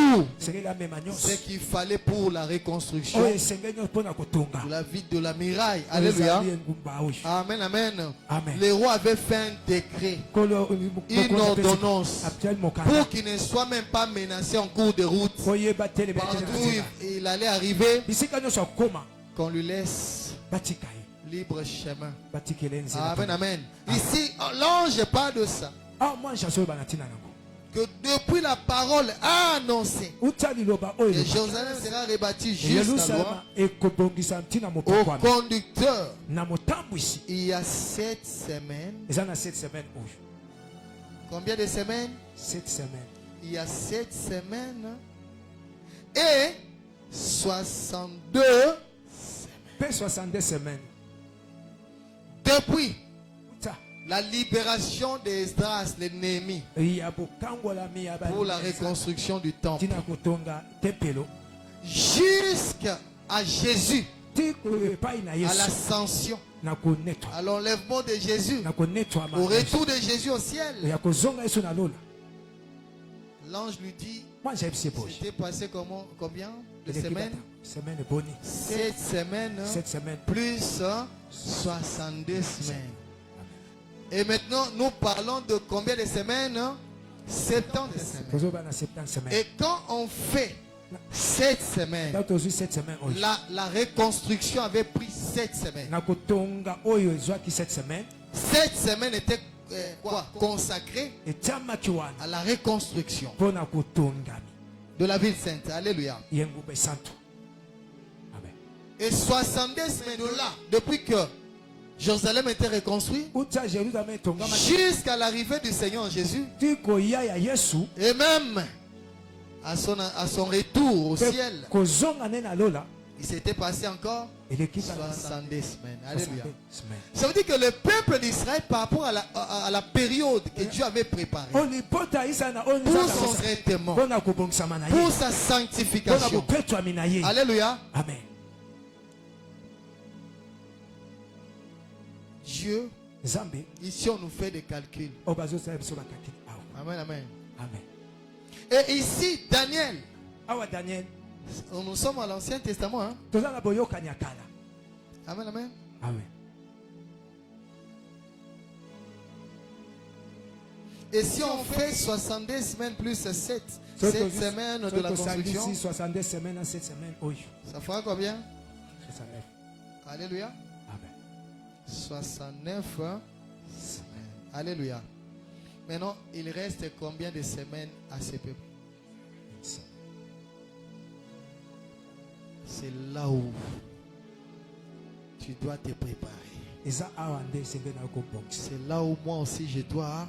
esengeli amema nyonso ce qu'il fallait pour la reconstruction oyo esengeli nyonso mpona kotonga de la ville de la muraille. Oyo Alléluia. ezali engumba oyo Amen, amen. Amen. Le roi avait fait un décret, kolo une mokonzi apesi- ordonnance, atiali mokanda pour qu'il ne soit même pas menacé en cours de route. koyeba teleme Partout où il allait arriver, bisika nyonso akoma qu'on lui laisse batika ye libre chemin. batikele nzela Amen, amen. Ici, l'ange parle de ça. mwanzi azoyeba na ntina nango Que depuis la parole a annoncé uta liloba oyo que elobaki. Jérusalem sera rebâtie jusqu'à loin, yelusalema ekobongisa ntina au mopakwami conducteur, na motambwisi il y a 7 semaines. eza na 7 semaine oyo Combien de semaines? 7 semaine il y a 7 semaines et 62 Pe 62 semaines. depuis Ça. la libération d'Esdras, l'ennemi, Ya bokangola mi ya ba. pour la reconstruction du temple, Tina kutonga tempelo. jusqu'à Jésus, Ti ko epai na à Yesu. l'ascension, Na konetwa. à l'enlèvement de Jésus, Na konetwa au ma. retour de Jésus au ciel. Ya kozonga Yesu na lola. L'ange lui dit, Moi j'aime ces poches. c'était passé combien de semaines? Semaine boni. 7 semaines, 7 semaines. plus 62 semaines. Et maintenant, nous parlons de combien de semaines? 70 semaines. Kozoba na 70 semaines. Et quand on fait 7 semaines, Dans 7 semaines. la reconstruction avait pris 7 semaines. Na kotonga oyo ezwaki 7 semaines. 7 semaines étaient consacrées Et tiama kiwana. à la reconstruction Pona kotongami. de la ville sainte. Alléluia. Yengube santo. Amen. Et 62 semaines de là, depuis que Jérusalem était reconstruit, Uta Jérusalem tongama. jusqu'à l'arrivée du Seigneur Jésus, Tiko ya ya Yesu. et même à son retour au ciel, Kozonga ne na lola. il s'était passé encore Il est qui 62 semaines. Alléluia. semaines. Ça veut dire que le peuple d'Israël, par rapport à la période que Dieu avait préparée, Oni pota isa na oni pour son traitement, Pona kubongisa mana ye. pour sa Pona sanctification. kupetwa mina ye. Alléluia. Amen. Dieu, Zambe ici on nous fait des calculs. obazo sa biso bakaki awa. Amen, amen. Amen. Et ici, Daniel, Awa Daniel. nous sommes à l'Ancien Testament. Hein? Tozana boyoka nyakala. Amen, amen. Amen. Et si on fait 62 semaines plus 7 semaines de la construction, 62 semaines à 7 semaines. Oui. ça fera combien? 69. Alléluia. Amen. 69 semaines. Alléluia. Maintenant, il reste combien de semaines à ce peuple? C'est là où tu dois te préparer. Eza awande senge na kobongisa. C'est là où moi aussi je dois.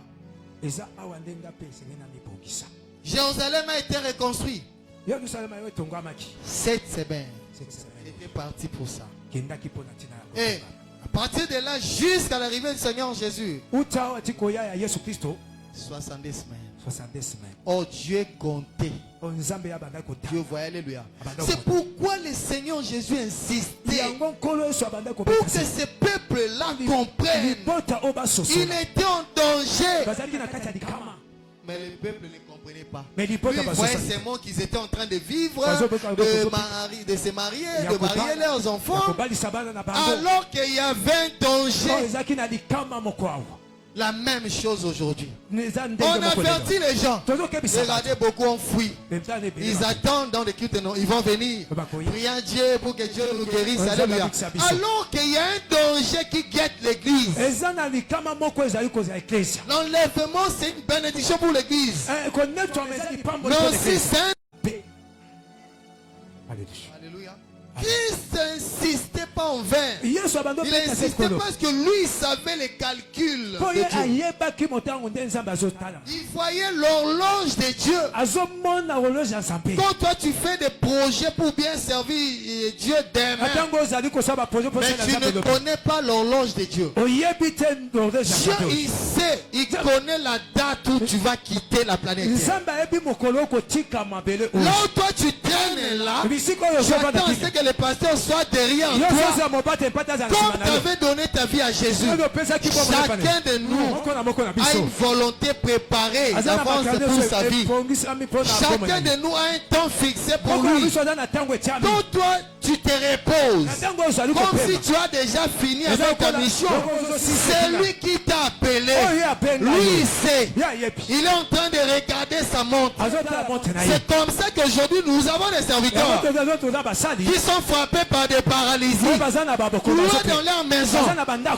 Eza awande ngape senge na mibongisa. Jérusalem a été reconstruit. Yerusalem ayo tongwamaki. 7 semaines. 7 semaines. J'étais parti pour ça. Kendaki pona tina. Et à partir de là, jusqu'à l'arrivée du Seigneur Jésus, Uta watiko ya Yesu Kristo 70 semaines. 70 semaines. Oh, Dieu comptait. Onzambe ya banda kota. Dieu voyait, alléluia. C'est pourquoi le Seigneur Jésus insistait Yango nkolo Yesu abanda pour kobeta. que ce peuple-là comprenne. Bota oba soso. Il était en danger. Bazaliki na kati ya likama. Mais le peuple ne comprenait pas. Mais Lui, l'hypothèse il voyait seulement qu'ils étaient en train de vivre, de se marier, de marier leurs enfants, alors qu'il y avait un danger. La même chose aujourd'hui. On avertit les gens. Regardez, beaucoup ont fui. Ils attendent dans les cultes, non, ils vont venir. Prier à Dieu pour que Dieu nous guérisse. Alléluia. Alors qu'il y a un danger qui guette l'église. L'enlèvement, c'est une bénédiction pour l'église. Mais aussi, c'est un... Alléluia. Christ n'insistait pas en vain. Il insistait parce que lui savait les calculs de Dieu. Il voyait l'horloge de Dieu. Quand toi tu fais des projets pour bien servir Dieu demain, mais tu ne connais pas l'horloge de Dieu. Dieu il sait, il connaît la date où tu vas quitter la planète. Là où toi tu traînes là, j'attends à ce que le pasteur soit derrière toi. Comme tu avais donné ta vie à Jésus, chacun de nous a une volonté préparée d'avance pour sa vie. Chacun de nous a un temps fixé pour lui. Donc toi, tu te reposes comme si tu as déjà fini avec ta mission. C'est lui qui t'a appelé. Lui, il sait. Il est en train de regarder sa montre. C'est comme ça qu'aujourd'hui, nous avons des serviteurs qui sont frappés par des paralysies, cloués dans leur maison,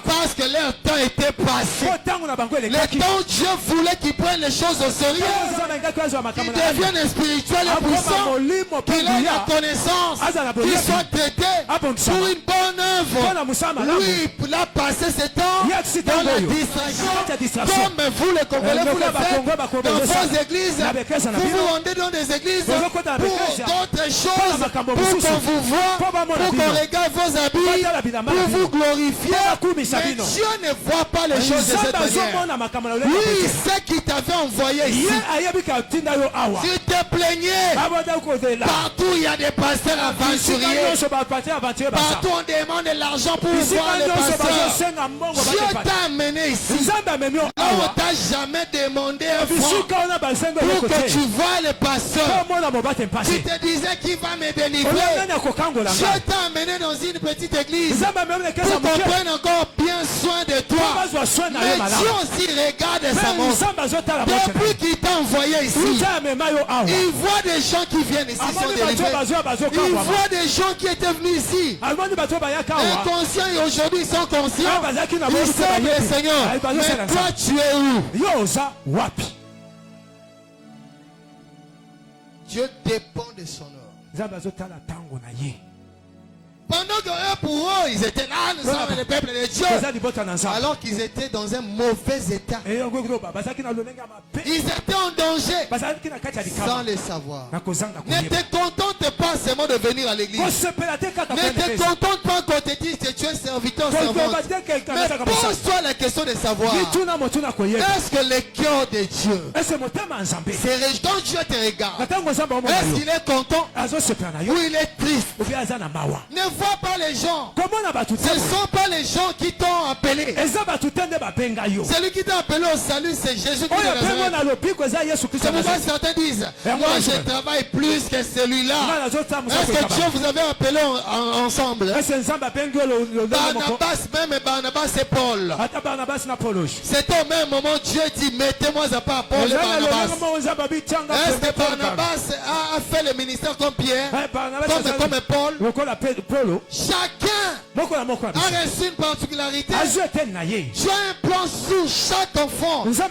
parce que leur temps était passé. Le temps où Dieu voulait qu'ils prennent les choses au sérieux, qu'ils deviennent spirituels et puissants, qu'ils aient la connaissance, qu'ils soient traités pour une bonne œuvre. Lui, il a passé ce temps dans la distraction, comme vous les Congolais, vous le faites dans vos églises, Vous vous rendez dans des églises Vous pour allez d'autres choses, Pour pour qu'on vous voit, pour qu'on regarde vos habits, pour vous glorifier. Mais Dieu ne voit pas les choses de cette manière. Lui, il sait qu'il t'avait envoyé ici. Tu te plaignais. Partout, il y a des pasteurs aventuriers. Partout, on demande de l'argent pour voir les pasteurs. Dieu t'a amené ici. Là, on t'a jamais demandé un franc pour que tu vois les pasteurs. Tu te disais qu'il va me délivrer. Dieu t'a amené dans une petite église pour qu'on prenne encore bien soin de toi. Mais Dieu aussi regarde sa montre. Depuis qu'il t'a envoyé ici, il voit des gens qui viennent ici sont délivrés. Il voit des gens qui étaient venus ici inconscients et aujourd'hui ils sont conscients. Ils servent le Seigneur. Mais toi tu es où? Dieu dépend de son ordre. Pendant que eux, pour eux, ils étaient là, nous sommes le peuple de Dieu. Alors qu'ils étaient dans un mauvais état. Ils étaient en danger sans le savoir. Ne te contente pas seulement de venir à l'église. Ne te contente pas quand te dis que tu es serviteur, servante. Mais pose-toi la question de savoir, est-ce que le cœur de Dieu, quand Dieu te regarde, est-ce qu'il est content ou il est triste? Ne vois pas les gens. Ce ne sont pas les gens qui t'ont appelé. Celui qui t'a appelé au salut, c'est Jésus qui c'est pourquoi certains disent, moi je travaille plus que celui-là. Est-ce que Dieu vous avait appelé ensemble? Barnabas même, Barnabas et Paul. C'était au même moment Dieu dit, mettez-moi à part Paul et Barnabas. Est-ce que Barnabas a fait le ministère comme Pierre, comme Paul? Chacun a reçu une particularité. Tu as un plan sur chaque enfant, sur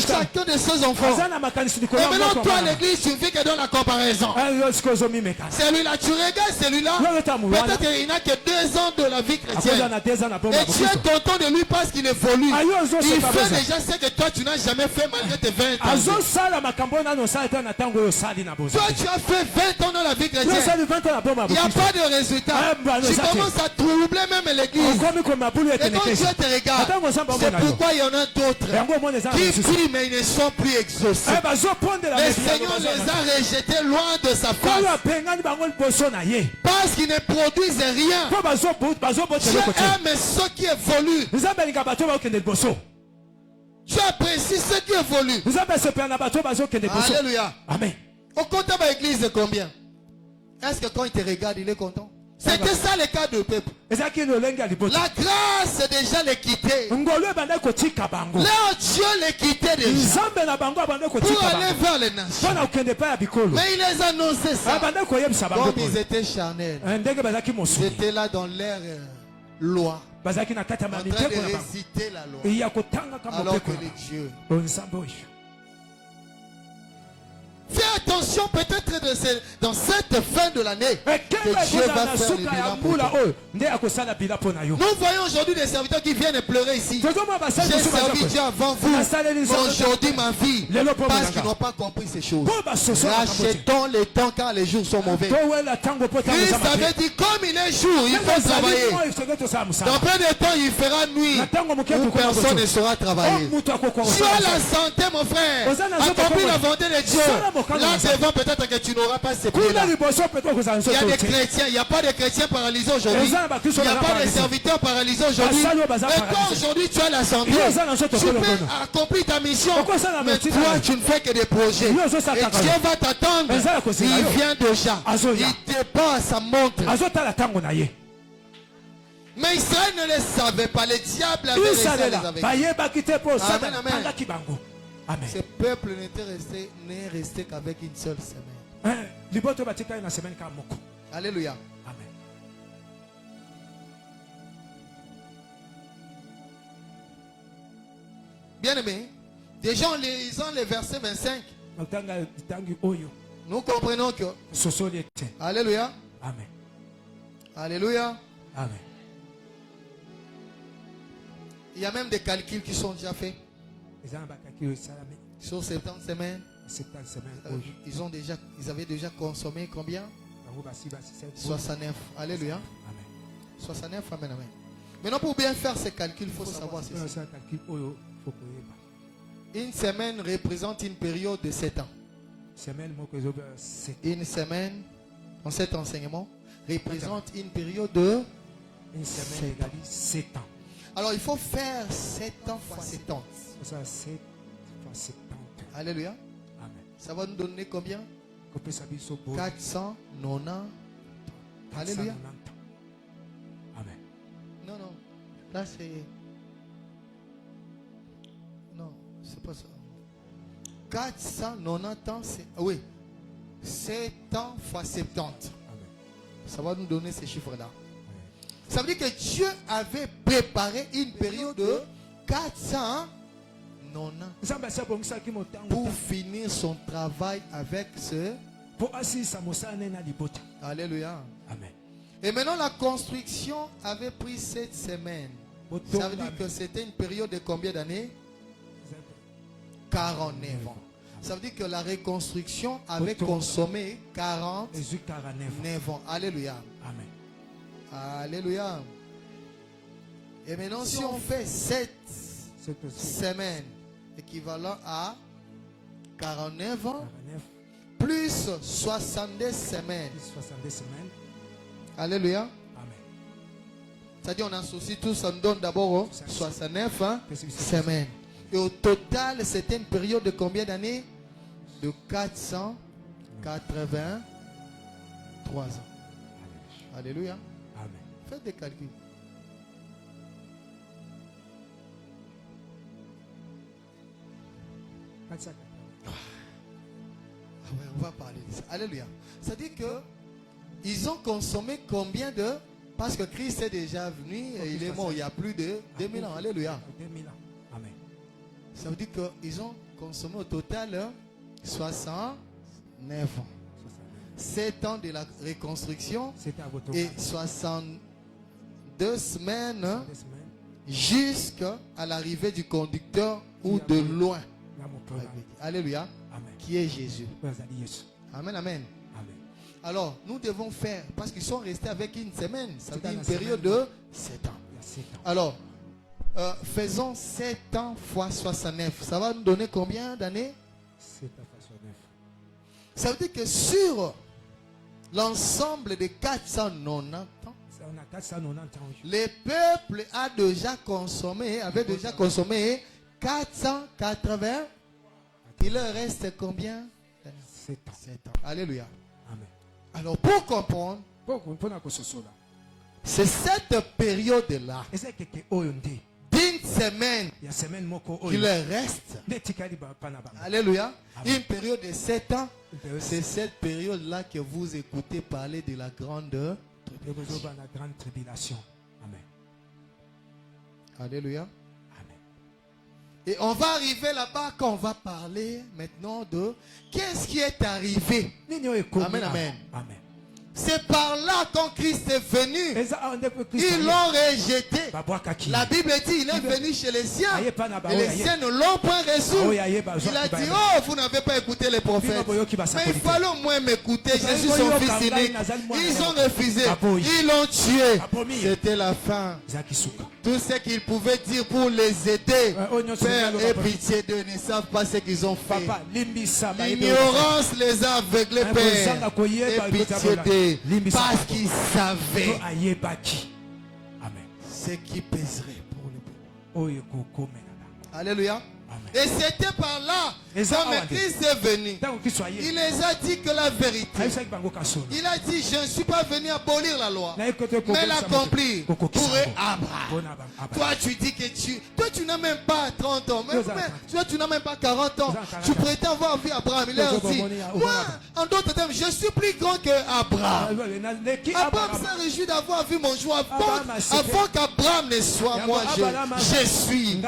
chacun de ses enfants. Et maintenant toi l'église tu ne fais que dans la comparaison. Celui-là tu regardes celui-là, peut-être qu'il n'a que 2 ans de la vie chrétienne et tu es content de lui parce qu'il évolue. Il fait déjà ce que toi tu n'as jamais fait malgré tes 20 ans. Toi tu as fait 20 ans dans la vie chrétienne, il n'y a pas de résultat. Tu commences à troubler même l'église. Et quand Dieu te regarde, c'est pourquoi il y en a d'autres qui prient mais ils ne sont plus exaucés. Le Seigneur les a rejetés loin de sa face parce qu'ils ne produisent rien. Dieu aime ceux qui évoluent. Tu apprécies ceux qui évoluent. Alléluia. Amen. Au compte de l'église de combien? Est-ce que quand il te regarde, il est content? C'était ça le cas du peuple. La grâce déjà les quittait. Là Dieu les quittait déjà pour aller vers les nations. Mais il les annonçait ça. Comme ils étaient charnels, ils étaient là dans leur loi, en train de réciter la loi, alors que les dieux. Fais attention peut-être dans cette fin de l'année que Dieu va faire le bilan pour toi. Nous voyons aujourd'hui des serviteurs qui viennent pleurer ici. J'ai servi Dieu avant vous, mais aujourd'hui ma vie, parce qu'ils n'ont pas compris ces choses. Rachetons le temps car les jours sont mauvais. Christ avait dit comme il est jour, il faut travailler. Dans peu de temps il fera nuit où personne ne saura travailler. Tu as la santé mon frère, accomplis la volonté de Dieu. Là devant peut-être que tu n'auras pas ces pieds-là. Il y a des chrétiens, il n'y a pas de chrétiens paralysés aujourd'hui. Il n'y a pas de serviteurs paralysés aujourd'hui. Mais toi aujourd'hui tu as la santé. Tu peux accomplir ta mission. Mais toi tu ne fais que des projets. Et Dieu va t'attendre. Il vient déjà. Il dépasse sa montre. Mais Israël ne le savait pas. Le diable avait réussi à les avec. Amen, amen. Amen. Ce peuple n'est resté qu'avec une seule semaine. Alléluia. Amen. Bien aimé, déjà en lisant les versets 25, nous comprenons que Alléluia. Amen. Alléluia. Amen. Il y a même des calculs qui sont déjà faits. Sur 70 semaines, Ils avaient déjà consommé combien? 69. Alléluia. 69, amen, amen. Maintenant, pour bien faire ces calculs, il faut savoir ceci. Une semaine représente une période de 7 ans. Une semaine, dans cet enseignement, représente une période de 7 ans. Alors, il faut faire 7 ans fois 70. Alléluia. Ça va nous donner combien? 490. Alléluia. Amen. Non, non. Là, c'est... Non, c'est pas ça. 490 ans, c'est... Oui. 7 ans fois 70. Amen. Ça va nous donner ces chiffres-là. Ça veut dire que Dieu avait préparé une période de 490 pour finir son travail avec ce... Alléluia. Amen. Et maintenant, la construction avait pris 7 semaines. Ça veut dire que c'était une période de combien d'années? 49 ans. Ça veut dire que la reconstruction avait consommé 49 ans. Alléluia. Amen. Alléluia. Et maintenant, si on fait 7 semaines, équivalent à 49 ans, plus 70 semaines. Alléluia. Amen. C'est-à-dire, on associe tout, ça nous donne d'abord 69 semaines. Et au total, c'était une période de combien d'années? De 483 ans. Alléluia. Amen. Faites des calculs. Ah ouais, on va parler de ça. Alléluia. C'est-à-dire que ils ont consommé combien de... Parce que Christ est déjà venu et il est mort il y a plus de 2000 ans. Alléluia. 2000 ans. Amen. Ça veut dire qu'ils ont consommé au total 69 ans. 7 ans de la reconstruction et 62 semaines jusqu'à l'arrivée du conducteur ou de loin. Alléluia. Amen. Qui est Jésus. Amen, amen. Alors, nous devons faire, parce qu'ils sont restés avec une semaine, ça veut dire une période de 7 ans. Alors, faisons 7 ans fois 69. Ça va nous donner combien d'années? 7 ans fois 69. Ça veut dire que sur l'ensemble de 490 ans, le peuple avait déjà consommé 480. Il leur reste combien? 7 ans. Alléluia. Amen. Alors, pour comprendre, c'est cette période-là d'une semaine qui leur reste. Alléluia. Une période de 7 ans. C'est cette période-là que vous écoutez parler de la grande tribulation. Amen. Alléluia. Et on va arriver là-bas quand on va parler maintenant de qu'est-ce qui est arrivé. Amen, amen. Amen. C'est par là quand Christ est venu. Ils l'ont rejeté. La Bible dit il est venu chez les siens. Et les siens ne l'ont pas reçu. Il a dit, oh, vous n'avez pas écouté les prophètes. Mais il fallait au moins m'écouter. Jésus son fils unique. Ils ont refusé. Ils l'ont tué. C'était la fin. Tout ce qu'ils pouvaient dire pour les aider. Père, aie pitié d'eux, ne savent pas ce qu'ils ont fait. L'ignorance les a aveuglés, Père. Aie pitié d'eux. Parce qu'ils savaient ce qui pèserait pour le peuple. Alléluia. Et c'était par là, quand Christ est venu, il les a dit que la vérité. Il a dit, je ne suis pas venu abolir la loi, mais l'accomplir pour Abraham. Toi, tu dis que toi, tu n'as même pas 30 ans. Toi, tu n'as même pas 40 ans. Tu prétends avoir vu Abraham. Il leur dit, moi, en d'autres termes, je suis plus grand que Abraham. Abraham s'est réjoui d'avoir vu mon jour avant qu'Abraham ne soit. Moi, je suis.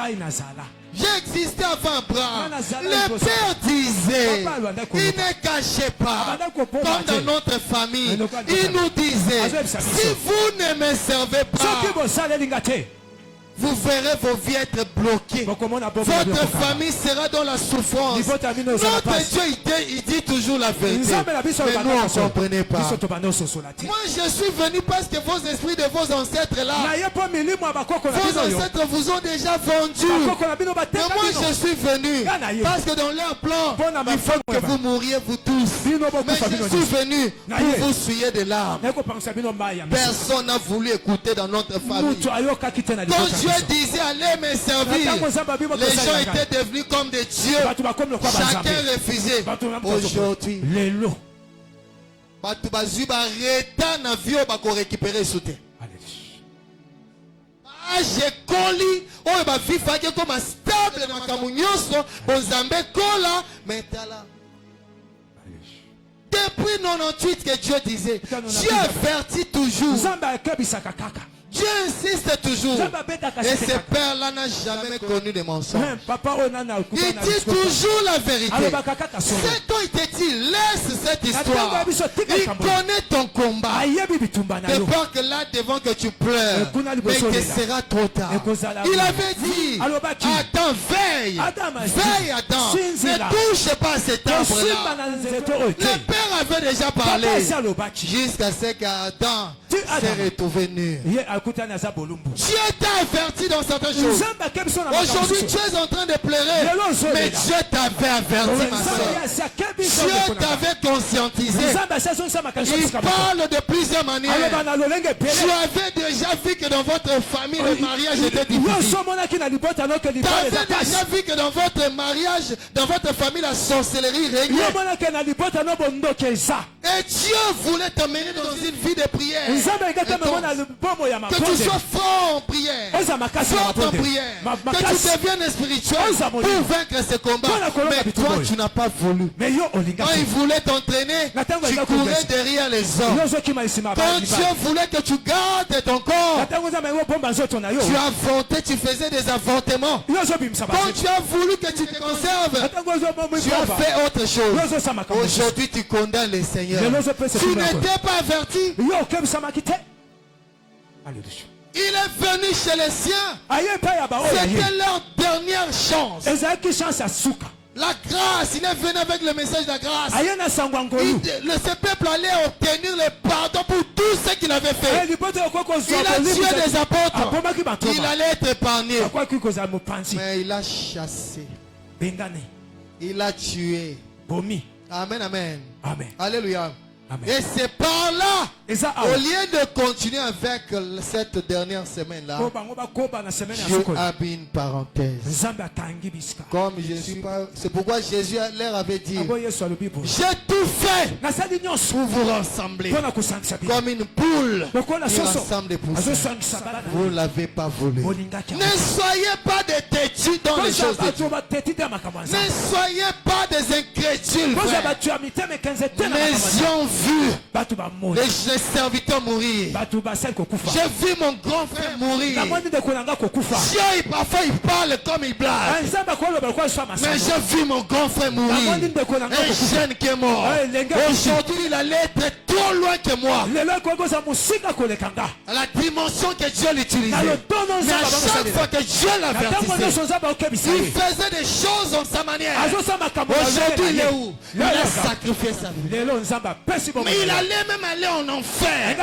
J'ai existé avant Abraham. Le Père disait, il ne cachait pas, comme dans notre famille, il nous disait, si vous ne me servez pas, vous verrez vos vies être bloquées. Votre famille sera dans la souffrance. Notre Dieu, il dit toujours la vérité. Mais nous, on ne comprenait pas. Moi, je suis venu parce que vos esprits de vos ancêtres là, vos ancêtres vous ont déjà vendu. Mais moi, je suis venu parce que dans leur plan, il faut que vous mouriez vous tous. Mais je suis venu pour vous souiller de larmes. Personne n'a voulu écouter dans notre famille. Quand Dieu disait allez me servir, les gens étaient devenus comme des dieux. Chacun refusait. Aujourd'hui, récupérer soutien. J'ai collé, oh ma vie fait comme un stable dans ma camunioso, bonzambe cola, mais là. Depuis 98 que Dieu disait, Dieu avertit toujours. Dieu insiste toujours. Et ce père-là n'a jamais connu de mensonges. Il dit toujours la vérité. C'est quand il te dit, laisse cette histoire. Il connaît ton combat. De peur que là devant que tu pleures, mais que sera trop tard. Il avait dit, attends, veille. Veille, Adam. Ne touche pas à cet arbre-là. Le père avait déjà parlé. Jusqu'à ce qu'Adam s'est retrouvé nu. Dieu t'a averti dans certaines choses. Aujourd'hui, tu es en train de pleurer. Mais Dieu t'avait averti, ma soeur. Dieu t'avait conscientisé. Il parle de plusieurs manières. Tu avais déjà vu que dans votre famille, le mariage était difficile. Tu avais déjà vu que dans votre mariage, dans votre famille, la sorcellerie régnait. Et Dieu voulait t'amener dans une vie de prière. Que tu sois fort en prière, fort en prière, que tu deviennes spirituel pour vaincre ce combat. Mais toi, tu n'as pas voulu. Quand il voulait t'entraîner, tu courais derrière les hommes. Quand Dieu voulait que tu gardes ton corps, tu as avorté, tu faisais des avortements. Quand tu as voulu que tu te conserves, tu as fait autre chose. Aujourd'hui, tu condamnes les seigneurs. Tu n'étais pas averti. Il est venu chez les siens. C'était leur dernière chance. La grâce, il est venu avec le message de la grâce. Ce peuple allait obtenir le pardon pour tout ce qu'il avait fait. Il a tué des apôtres. Il allait être épargné. Mais il a chassé. Il a tué. Amen, amen. Alléluia. Amen. Et c'est par là, au lieu de continuer avec cette dernière semaine-là, Dieu a mis une parenthèse. Comme je suis pas, c'est pourquoi Jésus leur avait dit, j'ai tout fait pour vous rassembler. Comme une poule qui rassemble des poussins. Vous ne l'avez pas voulu. Ne soyez pas des têtus dans les choses de Dieu. Ne soyez pas des incrédules, frères. Mais ils ont vu les serviteurs mourir. J'ai vu mon grand frère mourir. Dieu, parfois il parle comme il blague. Mais j'ai vu mon grand frère mourir. Un jeune qui est mort. Aujourd'hui il allait être trop loin que moi. À la dimension que Dieu l'utilisait. Mais à chaque fois que Dieu l'avertissait, il faisait des choses en sa manière. Aujourd'hui il est où? Il a sacrifié sa vie. Mais il allait même aller en enfer. Et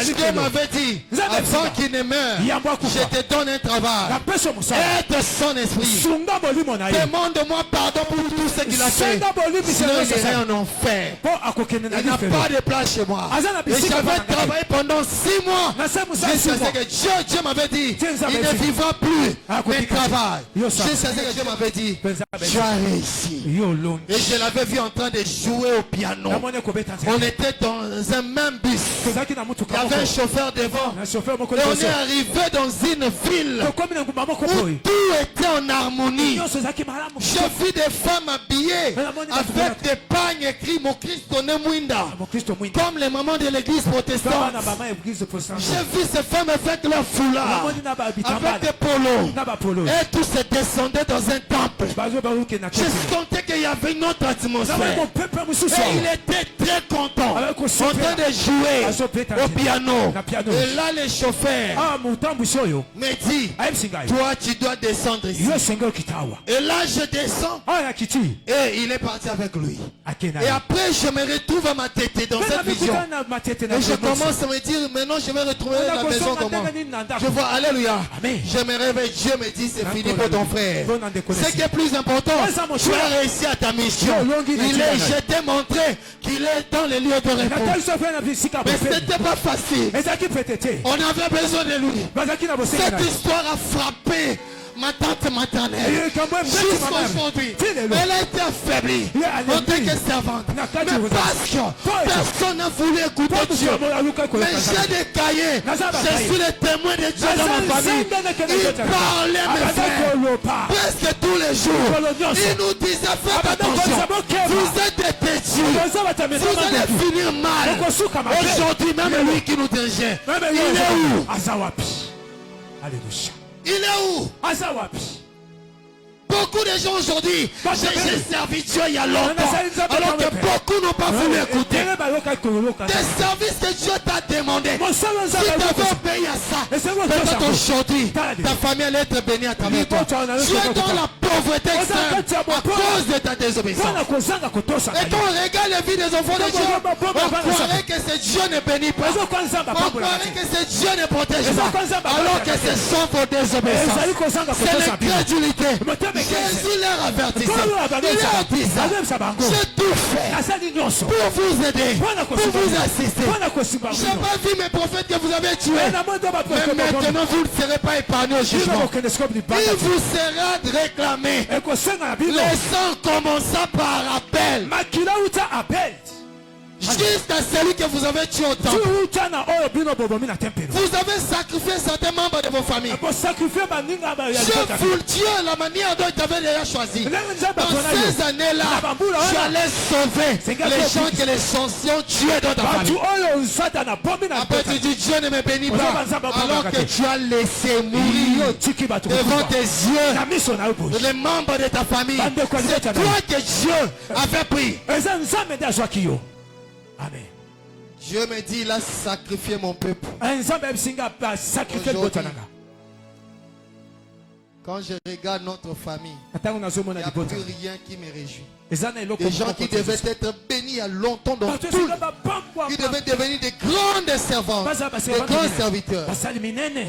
Dieu m'avait dit, avant qu'il ne meure, je te donne un travail. Aide son esprit. Demande-moi pardon pour tout ce qu'il a fait. Sinon il irait en enfer. Il n'a pas de place chez moi. Et j'avais travaillé pendant 6 mois. Jusqu'à ce que Dieu m'avait dit, il ne vivra plus, mais travaille. Jusqu'à ce que Dieu m'avait dit, tu as réussi. Et je l'avais vu en train de jouer au piano. On était dans un même bus. Il y avait un chauffeur devant. Et on est arrivé dans une ville où tout était en harmonie. J'ai vu des femmes habillées avec des pagnes écrits Mon Christ connaît Mwinda, comme les mamans de l'église protestante. J'ai vu ces femmes avec leur foulard, avec des polos. Et tous se descendaient dans un temple. Je sentais qu'il y avait une autre atmosphère. Et il était très content, Avec en au train super. de jouer Azopeta au nzela. piano. Na piano. Et là, le chauffeur Ah, mutambusi oyo. me dit, Ayebisinga yo. toi, tu dois descendre ici. Yo senga okitawa. Et là, je descends. Ah, ya kiti. Et il est parti avec lui. Akena. Et après, je me retrouve à ma tête dans cette vision. Et je commence à me dire, maintenant, je vais retrouver la maison comment. Je vois, alléluia. Amen. Je me réveille, Dieu me dit, c'est fini Encore pour ton la frère. bonne en déconnexion. Ce qui est plus important, Ouais, ça, mon tu frère. as réussi à ta mission. Yo, longi na Il tina est, na. je t'ai montré qu'il est dans les lieux de repos. Natali sofe na bisika Mais ce bofeli. n'était pas facile. Ezaki petete. On avait besoin de lui. Bazaki na bosenga na. Cette histoire a frappé ma tante maternelle. Et quand même, Jusqu'à aujourd'hui, elle a été affaiblie en tant que servante. Mais parce que personne n'a voulu écouter Dieu. Mais j'ai des cahiers. Je suis le témoin de Dieu dans ma famille. Il parlait mes frères presque tous les jours. Il nous disait, faites attention. Vous êtes des têtus. Vous allez finir mal. Aujourd'hui, même lui qui nous dirigeait, il est où? Azawapi. Alléluia. Il est où? Azawapi. Beaucoup de gens aujourd'hui, j'ai servi Dieu il y a longtemps, alors que beaucoup n'ont pas voulu écouter. Des services que Dieu t'a demandé. Si tu avais obéi à ça, peut-être aujourd'hui, ta famille allait être bénie à travers toi. Tu es dans la pauvreté extrême à cause de ta désobéissance. Et quand on regarde la vie des enfants de Dieu, on croirait que ce Dieu ne bénit pas. On croirait que ce Dieu ne protège pas, alors que ce sont vos désobéissances. C'est l'incrédulité. Jésus leur avertissait. Il leur disait, j'ai tout fait pour vous aider, pour vous assister. Je n'ai pas vu mes prophètes que vous avez tués. Mais maintenant vous ne serez pas épargnés au jugement. Il vous sera réclamé. Les sangs commençant par appel. Jusqu'à celui que vous avez tué au temple. Vous avez sacrifié certains membres de vos familles. Dieu, la manière dont il t'avait déjà choisi. Dans ces années-là, tu allais sauver les gens que les sanctions tuaient dans ta famille. Après tu dis, Dieu ne me bénit pas. Alors que tu as laissé mourir devant tes yeux les membres de ta famille. C'est toi que Dieu avait pris. Amen. Dieu me dit, il a sacrifié mon peuple. Quand je regarde notre famille, il n'y a plus rien qui me réjouit. Des gens qui devaient être bénis il y a longtemps dans tout, qui devaient devenir des grandes servantes, des grands serviteurs.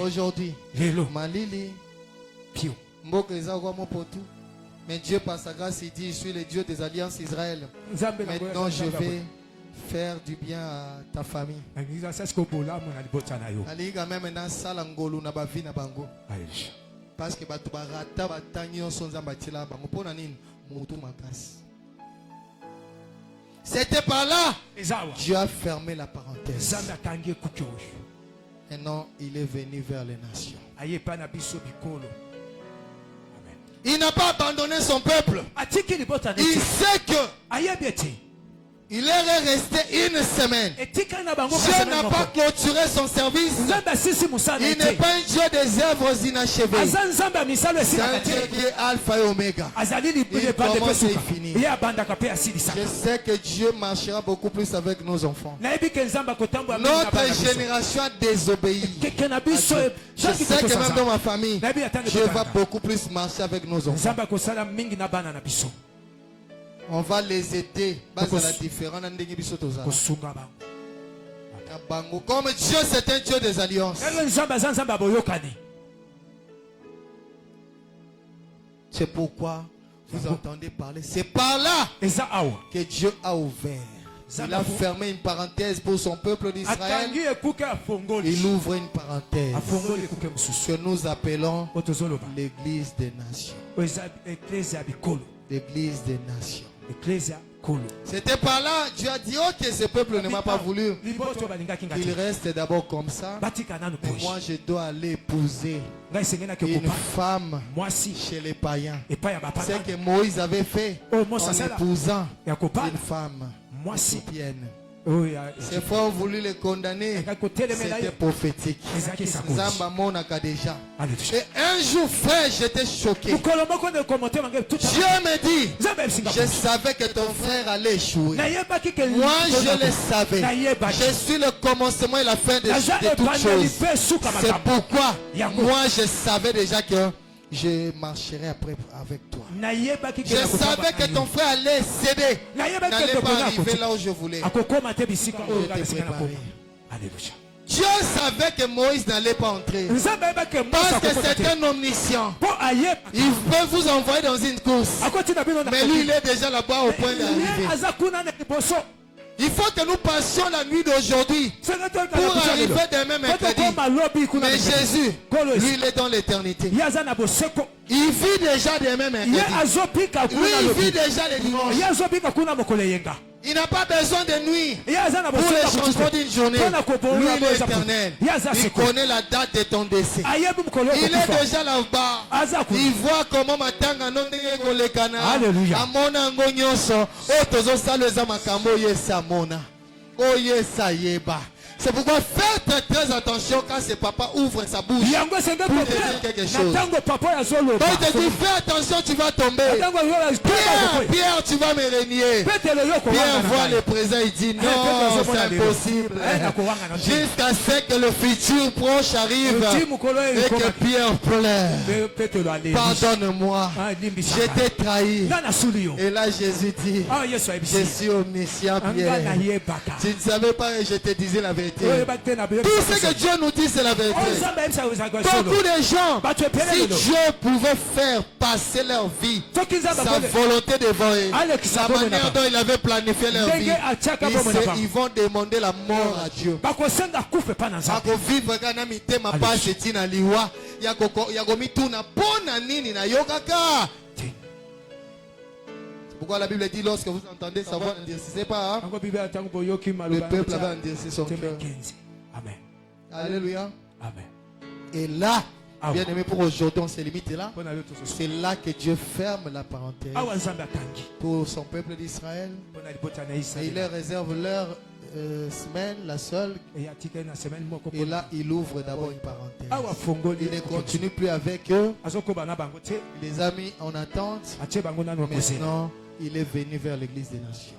Aujourd'hui, Malili, mais Dieu par sa grâce, il dit, je suis le Dieu des alliances Israël. Maintenant, je vais faire du bien à ta famille. Parce que c'était par là Dieu a fermé la parenthèse. Et non, il est venu vers les nations. Il n'a pas abandonné son peuple. Il sait que il est resté une semaine. Dieu n'a pas clôturé son service. Il n'est pas un Dieu des œuvres inachevées. C'est un Dieu qui est alpha et oméga. Il commence et il finit. Je sais que Dieu marchera beaucoup plus avec nos enfants. Notre génération a désobéi. Je sais que même dans ma famille, Dieu va beaucoup plus marcher avec nos enfants. On va les aider. Comme Dieu, c'est un Dieu des alliances. C'est pourquoi vous entendez parler. C'est par là que Dieu a ouvert. Il a fermé une parenthèse pour son peuple d'Israël. Il ouvre une parenthèse que nous appelons l'église des nations. L'église des nations. C'était par là, Dieu a dit, ok, ce peuple ne m'a pas voulu. Il reste d'abord comme ça. Mais moi, je dois aller épouser une femme chez les païens. C'est ce que Moïse avait fait en épousant une femme éthiopienne. Ces frères ont voulu les condamner. C'était prophétique. Nzamba monaka déjà. Et un jour, frère, j'étais choqué. Dieu me dit, je savais que ton frère allait échouer. Moi, je le savais. Je suis le commencement et la fin de toutes choses. C'est pourquoi moi, je savais déjà que je marcherai après avec toi. Je savais que ton frère allait céder. N'allait pas arriver là où je voulais. Dieu savait que Moïse n'allait pas entrer. Parce que c'est un omniscient. Il peut vous envoyer dans une course. Mais lui, il est déjà là-bas au point d'arriver. Il faut que nous passions la nuit d'aujourd'hui pour arriver demain mercredi. Mais Jésus, lui, il est dans l'éternité. Il vit déjà demain mercredi. Lui, il vit déjà les dimanches. Il n'a pas besoin de nuit pour le changement d'une journée. Lui, il est éternel. Il connaît la date de ton décès. Il est déjà là-bas. Il voit comment matanga nondenge kolekana. Amona ngonyoso. Otozo salweza makambo yesa mona. Oh yesa yeba. C'est pourquoi faites très attention quand ce papa ouvre sa bouche pour te dire quelque chose. Quand il te dit fais attention, tu vas tomber. Pierre, tu vas me régner. Pierre voit le présent, il dit non, c'est impossible. Jusqu'à ce que le futur proche arrive et que Pierre pleure. Pardonne-moi, je t'ai trahi. Et là Jésus dit, je suis omniscient Pierre. Tu ne savais pas que je te disais la vérité. Tout ce que Dieu nous dit, c'est la vérité. Beaucoup de gens, si Dieu pouvait faire passer leur vie, sa volonté devant eux, la manière dont il avait planifié leur vie, ils vont demander la mort à Dieu. Pourquoi la Bible dit lorsque vous entendez sa voix, n'indécisez pas. Le peuple avait endurci son cœur. Amen. Alléluia. Amen. Et là, bien aimé, pour aujourd'hui, on se limite là. C'est là que Dieu ferme la parenthèse pour son peuple d'Israël. Et il leur réserve leur semaine, la seule. Et là, il ouvre d'abord une parenthèse. Il ne continue plus avec eux. Les amis en attente. Maintenant, il est venu vers l'église des nations.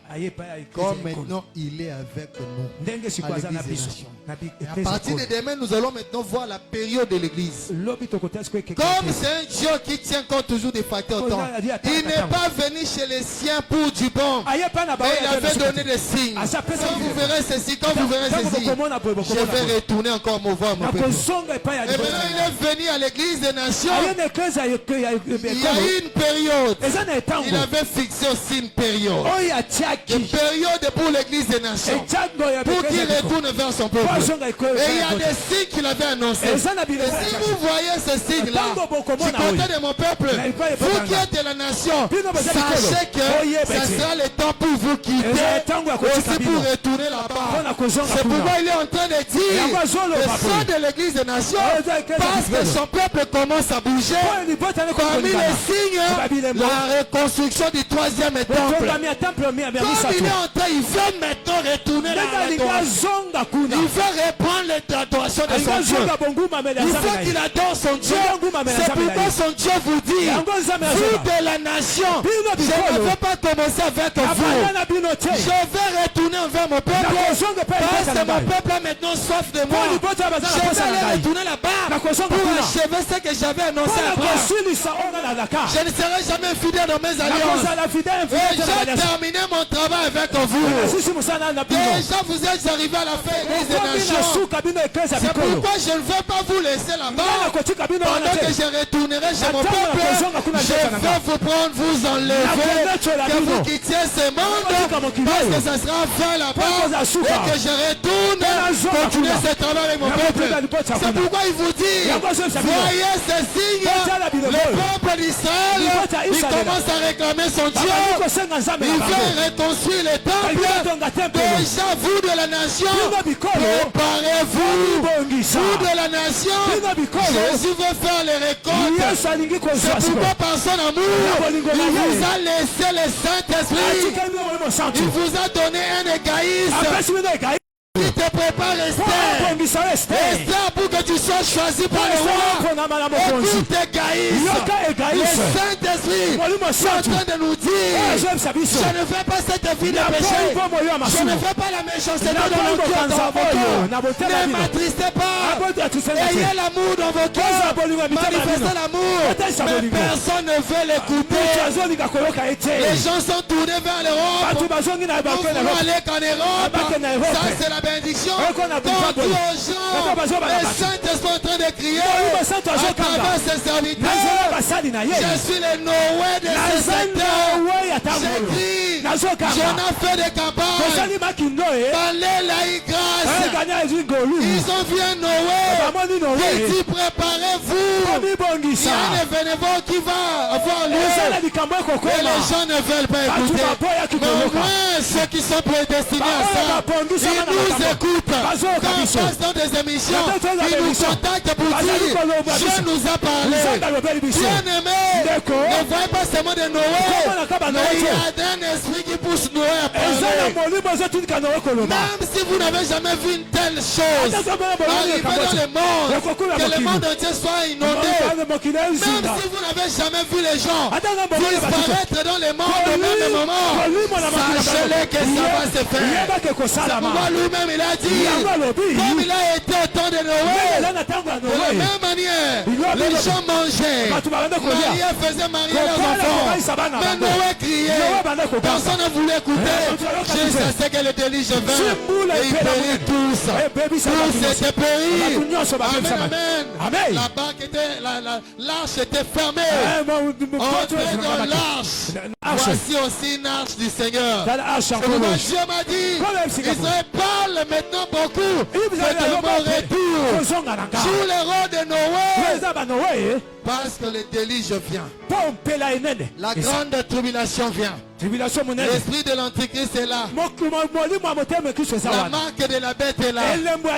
Comme maintenant il est avec nous à l'église des nations. Et à partir de demain, nous allons maintenant voir la période de l'église. Comme c'est un Dieu qui tient compte toujours des facteurs temps. Il n'est pas venu chez les siens pour du bon. Mais il avait donné des signes. Quand vous verrez ceci, quand vous verrez ceci, je vais retourner encore me voir mon peuple. Et maintenant il est venu à l'église des nations. Il y a eu une période. Il avait fixé aussi une période. Une période pour l'église des nations. Pour qu'il retourne vers son peuple. Et il y a des signes qu'il avait annoncés. Et si vous voyez ces signes-là, du côté de mon peuple, vous qui êtes de la nation, sachez que ce sera le temps pour vous quitter, aussi pour retourner là-bas. C'est pourquoi il est en train de dire le sang de l'église des nations, parce que son peuple commence à bouger. Parmi les signes, la reconstruction du troisième temple. Comme il est en train, il veut maintenant retourner à l'adoration. Il veut reprendre l'adoration de son Dieu. Il faut qu'il adore son Dieu. C'est pourquoi son Dieu vous dit, vous de la nation, je ne veux pas commencer avec vous. Je vais retourner envers mon peuple. Parce que mon peuple a maintenant soif de moi. Je vais aller retourner là-bas pour achever ce que j'avais annoncé à Abraham. Je ne serai jamais fidèle dans mes alliances. Et j'ai terminé mon travail avec vous. Déjà vous êtes arrivé à la fin des nations. C'est pourquoi je ne veux pas vous laisser là-bas. Pendant que je retournerai chez mon peuple, je vais vous prendre, vous enlever, que vous quittiez ce monde, parce que ça sera fin là-bas, et que je retourne continuer ce travail avec mon peuple. C'est pourquoi il vous dit, voyez ces signes, le peuple d'Israël, il commence à réclamer son Dieu. Il veut reconstruire le temple. Déjà vous de la nation, préparez-vous. Vous de la nation, Jésus veut faire les récoltes. C'est pourquoi par son amour, il vous a laissé le Saint-Esprit. Il vous a donné un égaïsme qui te prépare Esther pour que tu sois choisi par le roi. Écoute égaïsme. Le Saint-Esprit est en train de nous dire, je ne fais pas cette vie de péché. Je ne fais pas la méchanceté dans mon cœur, dans vos cœurs. Ne m'attristez pas. Ayez l'amour dans vos cœurs. Manifestez l'amour. Mais personne ne veut l'écouter. Les gens sont tournés vers l'Europe. Nous voulons aller qu'en Europe. Ça c'est la bénédiction. Quand Dieu aux gens, le Saint-Esprit est en train de crier à travers ses serviteurs. Je suis le Noé de ce secteur. J'écris, j'en ai fait des campagnes. Parlez la grâce. Ils ont vu un Noé. Il dit préparez-vous. Il y a un événement qui va avoir lieu. Et les gens ne veulent pas écouter. Mais au moins ceux qui sont prédestinés à ça, ils nous écoutent. Quand on passe dans des émissions, ils nous contactent pour dire Dieu nous a parlé. Bien-aimé, ne voyez pas seulement de Noé, mais il y a un esprit qui pousse Noé à parler. Même si vous n'avez jamais vu une telle chose arriver dans le monde, que le monde entier soit inondé, même si vous n'avez jamais vu les gens disparaître dans le monde au même moment, sachez-le que ça va se faire. C'est pourquoi lui-même il a dit, comme il a été au temps de Noé, de la même manière, les gens mangeaient, Marie faisait marier leurs enfants, mais Noé criait, personne ne voulait écouter, jusqu'à ce que le déluge vint, et il périt tous, tous étaient péris. Amen, amen. La barque était, l'arche était fermée, entrez dans l'arche. Voici aussi une arche du Seigneur. C'est pourquoi Dieu m'a dit, Israël parle maintenant beaucoup de mon retour. Joue le rôle de Noé. Parce que le déluge vient. La grande tribulation vient. L'esprit de l'Antichrist est là. La marque de la bête est là. Et nous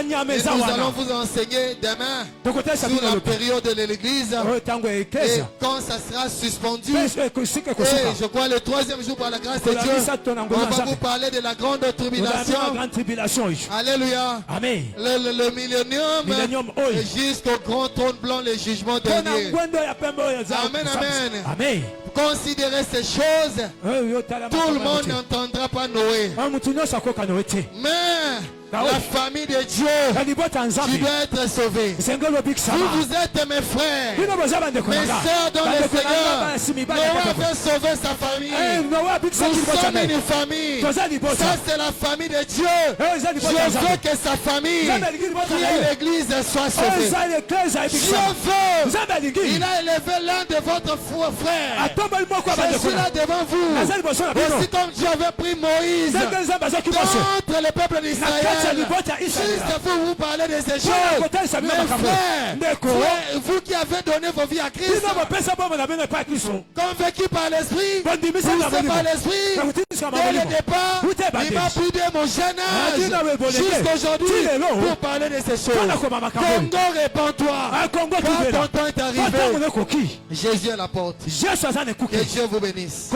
allons vous enseigner demain sur la période de l'église. Et quand ça sera suspendu. Et je crois le troisième jour par la grâce de Dieu, on va vous parler de la grande tribulation. Alléluia. Amen. Le millénium jusqu'au grand trône blanc, le jugement dernier. Amen, amen. Amen. Considérez ces choses. Tout le monde n'entendra pas Noé. Mais la famille de Dieu, tu dois être sauvé. Vous êtes mes frères, mes sœurs dans le Seigneur. Noé avait sauvé sa famille. Nous sommes une famille. Ça c'est la famille de Dieu. Je veux que sa famille, qui est l'église, soit sauvée. Dieu veut. Il a élevé l'un de votre frère. Je suis là devant vous. Aussi comme Dieu avait pris Moïse contre le peuple d'Israël. Juste pour vous parler de ces choses. Mes frères, vous qui avez donné vos vies à Christ, convaincus par l'Esprit, poussés par l'Esprit, dès le départ, il m'a pris de mon jeune âge jusqu'aujourd'hui pour parler de ces choses. Congo, répands-toi. Quand ton temps est arrivé, Jésus est à la porte. Que Dieu vous bénisse.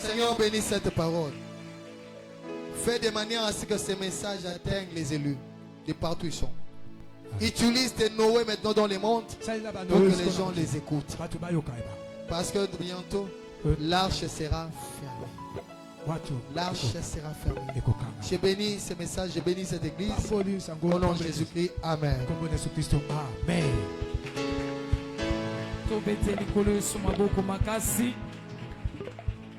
Seigneur, bénis cette parole. Fais de manière à ce que ces messages atteignent les élus de partout où ils sont. Utilise tes Noé maintenant dans le monde pour que les gens les écoutent. Parce que bientôt, l'arche sera fermée. L'arche sera fermée. Je bénis ces messages, je bénis cette église. Au nom de Jésus-Christ, Amen. Amen.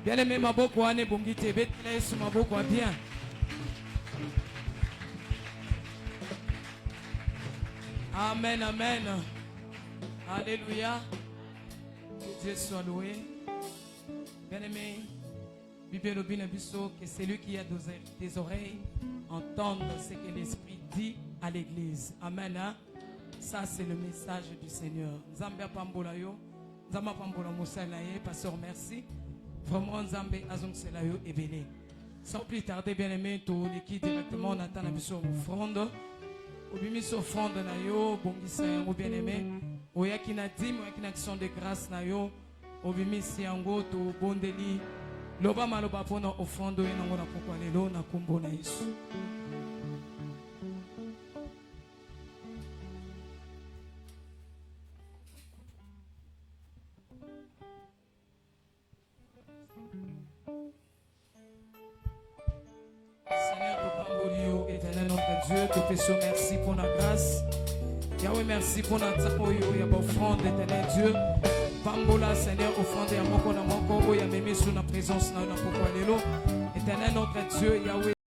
Bien aimé maboko ane bongite betele su maboko bien. Amen, amen. Alléluia. Que Dieu soit loué. Bien aimé, Bible Biso, que celui qui a des oreilles entende ce que l'Esprit dit à l'église. Amen. Hein? Ça c'est le message du Seigneur. Zambia Pambola yo, Zamba Pambola Moussalaye, pasteur merci. Vraiment, Nzambe Azong Selayo est béni. Sans plus tarder, bien aimé, tout l'équipe directement, on attend la mission offrande. Au bimiso offrande na yo, bongisa yango bien aimé. oyaki na dîme oyaki na action de grâce na yo obimisi yango tobondeli loba maloba mpona offrande oyo nango na pokwa lelo na kombo na Yesu. Seigneur, topamboli yo, éternel notre Dieu, te faisons merci pour la grâce. Yahweh, merci pour notre oyo ya offrande, éternel Dieu. Pambola, Seigneur, offrande ya moko na moko, oya memi sous la présence na pokwa lelo. Éternel notre Dieu, Yahweh.